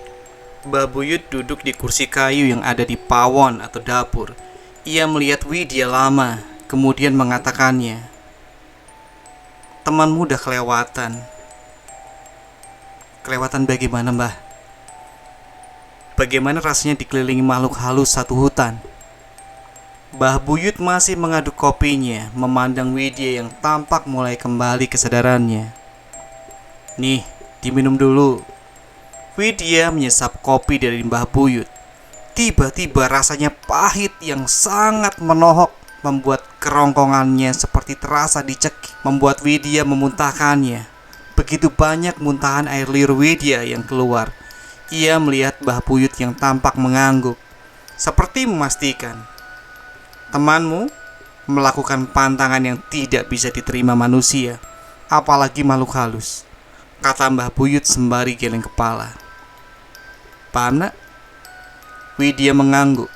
Mbah Buyut duduk di kursi kayu yang ada di pawon atau dapur. Ia melihat Widya lama, kemudian mengatakannya, "Temanmu udah kelewatan." "Kelewatan bagaimana, Mbah?" "Bagaimana rasanya dikelilingi makhluk halus satu hutan?" Mbah Buyut masih mengaduk kopinya, memandang Widya yang tampak mulai kembali kesadarannya. "Nih, diminum dulu." Widya menyesap kopi dari Mbah Buyut. Tiba-tiba rasanya pahit yang sangat menohok, membuat kerongkongannya seperti terasa dicekik, membuat Widya memuntahkannya. Begitu banyak muntahan air liur Widya yang keluar. Ia melihat Mbah Buyut yang tampak mengangguk, seperti memastikan, "Temanmu melakukan pantangan yang tidak bisa diterima manusia, apalagi makhluk halus," kata Mbah Buyut sembari geleng kepala. "Paham, Nak?" Widya mengangguk.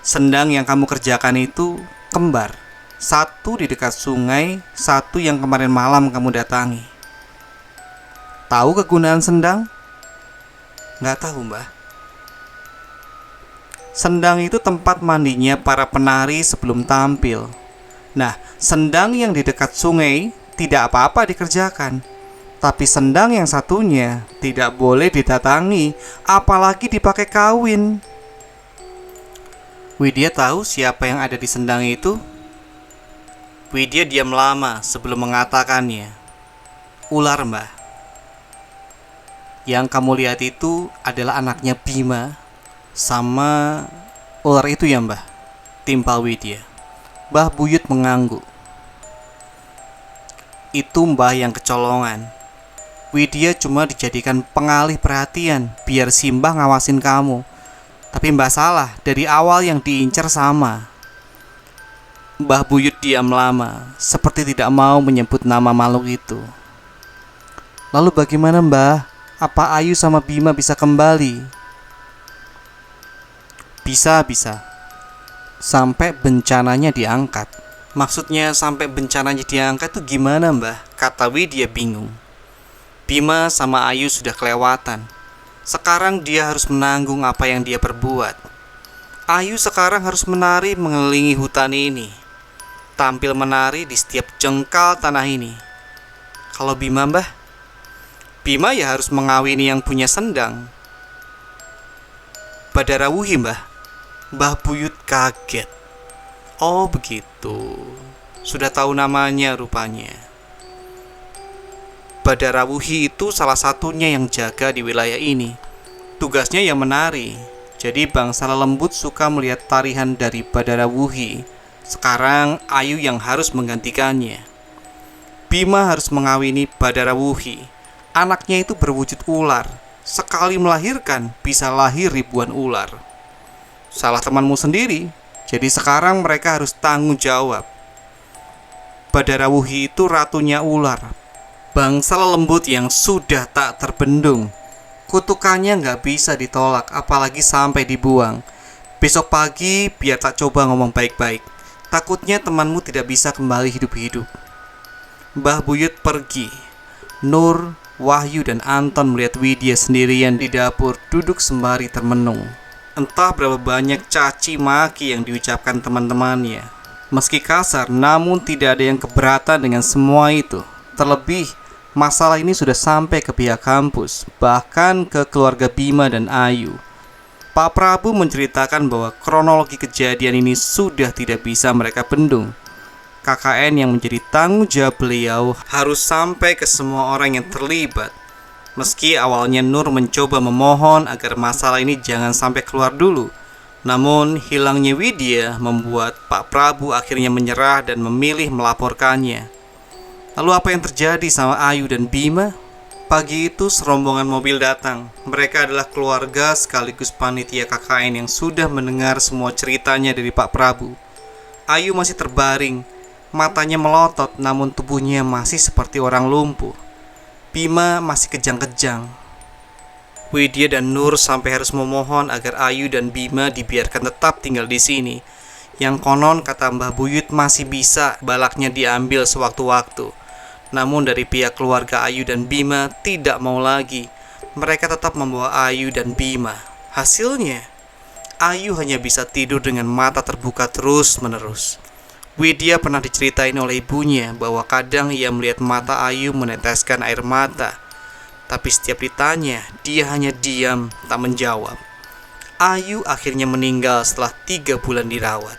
"Sendang yang kamu kerjakan itu kembar. Satu di dekat sungai, satu yang kemarin malam kamu datangi. Tahu kegunaan sendang?" "Nggak tahu, Mbah." "Sendang itu tempat mandinya para penari sebelum tampil. Nah, sendang yang di dekat sungai tidak apa-apa dikerjakan. Tapi sendang yang satunya tidak boleh didatangi, apalagi dipakai kawin." Widya tahu siapa yang ada di sendang itu. Widya diam lama sebelum mengatakannya. "Ular, Mbah." "Yang kamu lihat itu adalah anaknya Bima sama ular itu ya, Mbah?" timpal Widya. Mbah Buyut mengangguk. "Itu Mbah yang kecolongan. Widya cuma dijadikan pengalih perhatian biar Simbah ngawasin kamu. Tapi Mbah salah, dari awal yang diincar sama." Mbah Buyut diam lama, seperti tidak mau menyebut nama makhluk itu. "Lalu bagaimana, Mbah? Apa Ayu sama Bima bisa kembali?" Bisa. Sampai bencananya diangkat." "Maksudnya sampai bencananya diangkat itu gimana, Mbah?" kata Widya bingung. "Bima sama Ayu sudah kelewatan. Sekarang dia harus menanggung apa yang dia perbuat. Ayu sekarang harus menari mengelilingi hutan ini, tampil menari di setiap jengkal tanah ini. Kalau Bima, Mbah? Bima ya harus mengawini yang punya sendang." "Badarawuhi, Mbah." Mbah Buyut kaget. "Oh begitu, sudah tahu namanya rupanya." Badarawuhi itu salah satunya yang jaga di wilayah ini. Tugasnya yang menari. Jadi bangsa lelembut suka melihat tarian dari Badarawuhi. Sekarang Ayu yang harus menggantikannya. Bima harus mengawini Badarawuhi. Anaknya itu berwujud ular. Sekali melahirkan bisa lahir ribuan ular. Salah temanmu sendiri. Jadi sekarang mereka harus tanggung jawab. Badarawuhi itu ratunya ular, bangsa lembut yang sudah tak terbendung. Kutukannya nggak bisa ditolak, apalagi sampai dibuang. Besok pagi biar tak coba ngomong baik-baik. Takutnya temanmu tidak bisa kembali hidup-hidup. Mbah Buyut pergi. Nur, Wahyu, dan Anton melihat Widya sendirian di dapur duduk sembari termenung. Entah berapa banyak caci maki yang diucapkan teman-temannya. Meski kasar, namun tidak ada yang keberatan dengan semua itu. Terlebih, masalah ini sudah sampai ke pihak kampus, bahkan ke keluarga Bima dan Ayu. Pak Prabu menceritakan bahwa kronologi kejadian ini sudah tidak bisa mereka bendung. KKN yang menjadi tanggung jawab beliau harus sampai ke semua orang yang terlibat. Meski awalnya Nur mencoba memohon agar masalah ini jangan sampai keluar dulu, namun hilangnya Widya membuat Pak Prabu akhirnya menyerah dan memilih melaporkannya. Lalu apa yang terjadi sama Ayu dan Bima? Pagi itu serombongan mobil datang. Mereka adalah keluarga sekaligus panitia KKN yang sudah mendengar semua ceritanya dari Pak Prabu. Ayu masih terbaring, matanya melotot namun tubuhnya masih seperti orang lumpuh. Bima masih kejang-kejang. Widya dan Nur sampai harus memohon agar Ayu dan Bima dibiarkan tetap tinggal di sini. Yang konon kata Mbah Buyut masih bisa balaknya diambil sewaktu-waktu. Namun dari pihak keluarga Ayu dan Bima tidak mau lagi. Mereka tetap membawa Ayu dan Bima. Hasilnya, Ayu hanya bisa tidur dengan mata terbuka terus-menerus. Widya pernah diceritain oleh ibunya bahwa kadang ia melihat mata Ayu meneteskan air mata. Tapi setiap ditanya, dia hanya diam, tak menjawab. Ayu akhirnya meninggal setelah 3 bulan dirawat.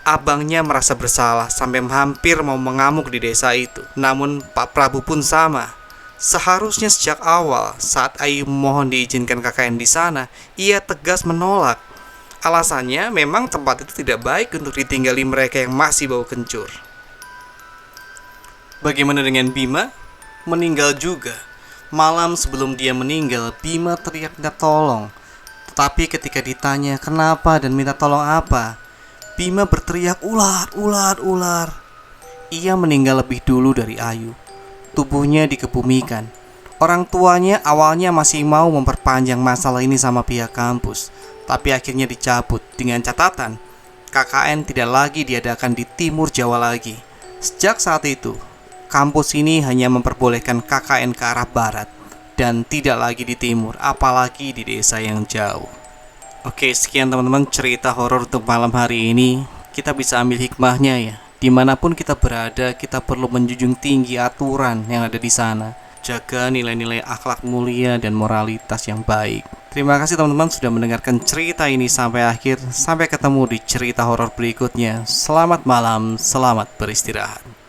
Abangnya merasa bersalah sampai hampir mau mengamuk di desa itu. Namun Pak Prabu pun sama. Seharusnya sejak awal saat Ayu memohon diizinkan KKN di sana, ia tegas menolak. Alasannya memang tempat itu tidak baik untuk ditinggali mereka yang masih bau kencur. Bagaimana dengan Bima? Meninggal juga. Malam sebelum dia meninggal, Bima teriak minta tolong. Tetapi ketika ditanya kenapa dan minta tolong apa, Bima berteriak ular, ular, ular. Ia meninggal lebih dulu dari Ayu. Tubuhnya dikebumikan. Orang tuanya awalnya masih mau memperpanjang masalah ini sama pihak kampus, tapi akhirnya dicabut dengan catatan KKN tidak lagi diadakan di Timur Jawa lagi. Sejak saat itu, kampus ini hanya memperbolehkan KKN ke arah barat dan tidak lagi di timur, apalagi di desa yang jauh. Oke, sekian teman-teman cerita horor untuk malam hari ini. Kita bisa ambil hikmahnya ya. Dimanapun kita berada, kita perlu menjunjung tinggi aturan yang ada di sana. Jaga nilai-nilai akhlak mulia dan moralitas yang baik. Terima kasih teman-teman sudah mendengarkan cerita ini sampai akhir. Sampai ketemu di cerita horor berikutnya. Selamat malam, selamat beristirahat.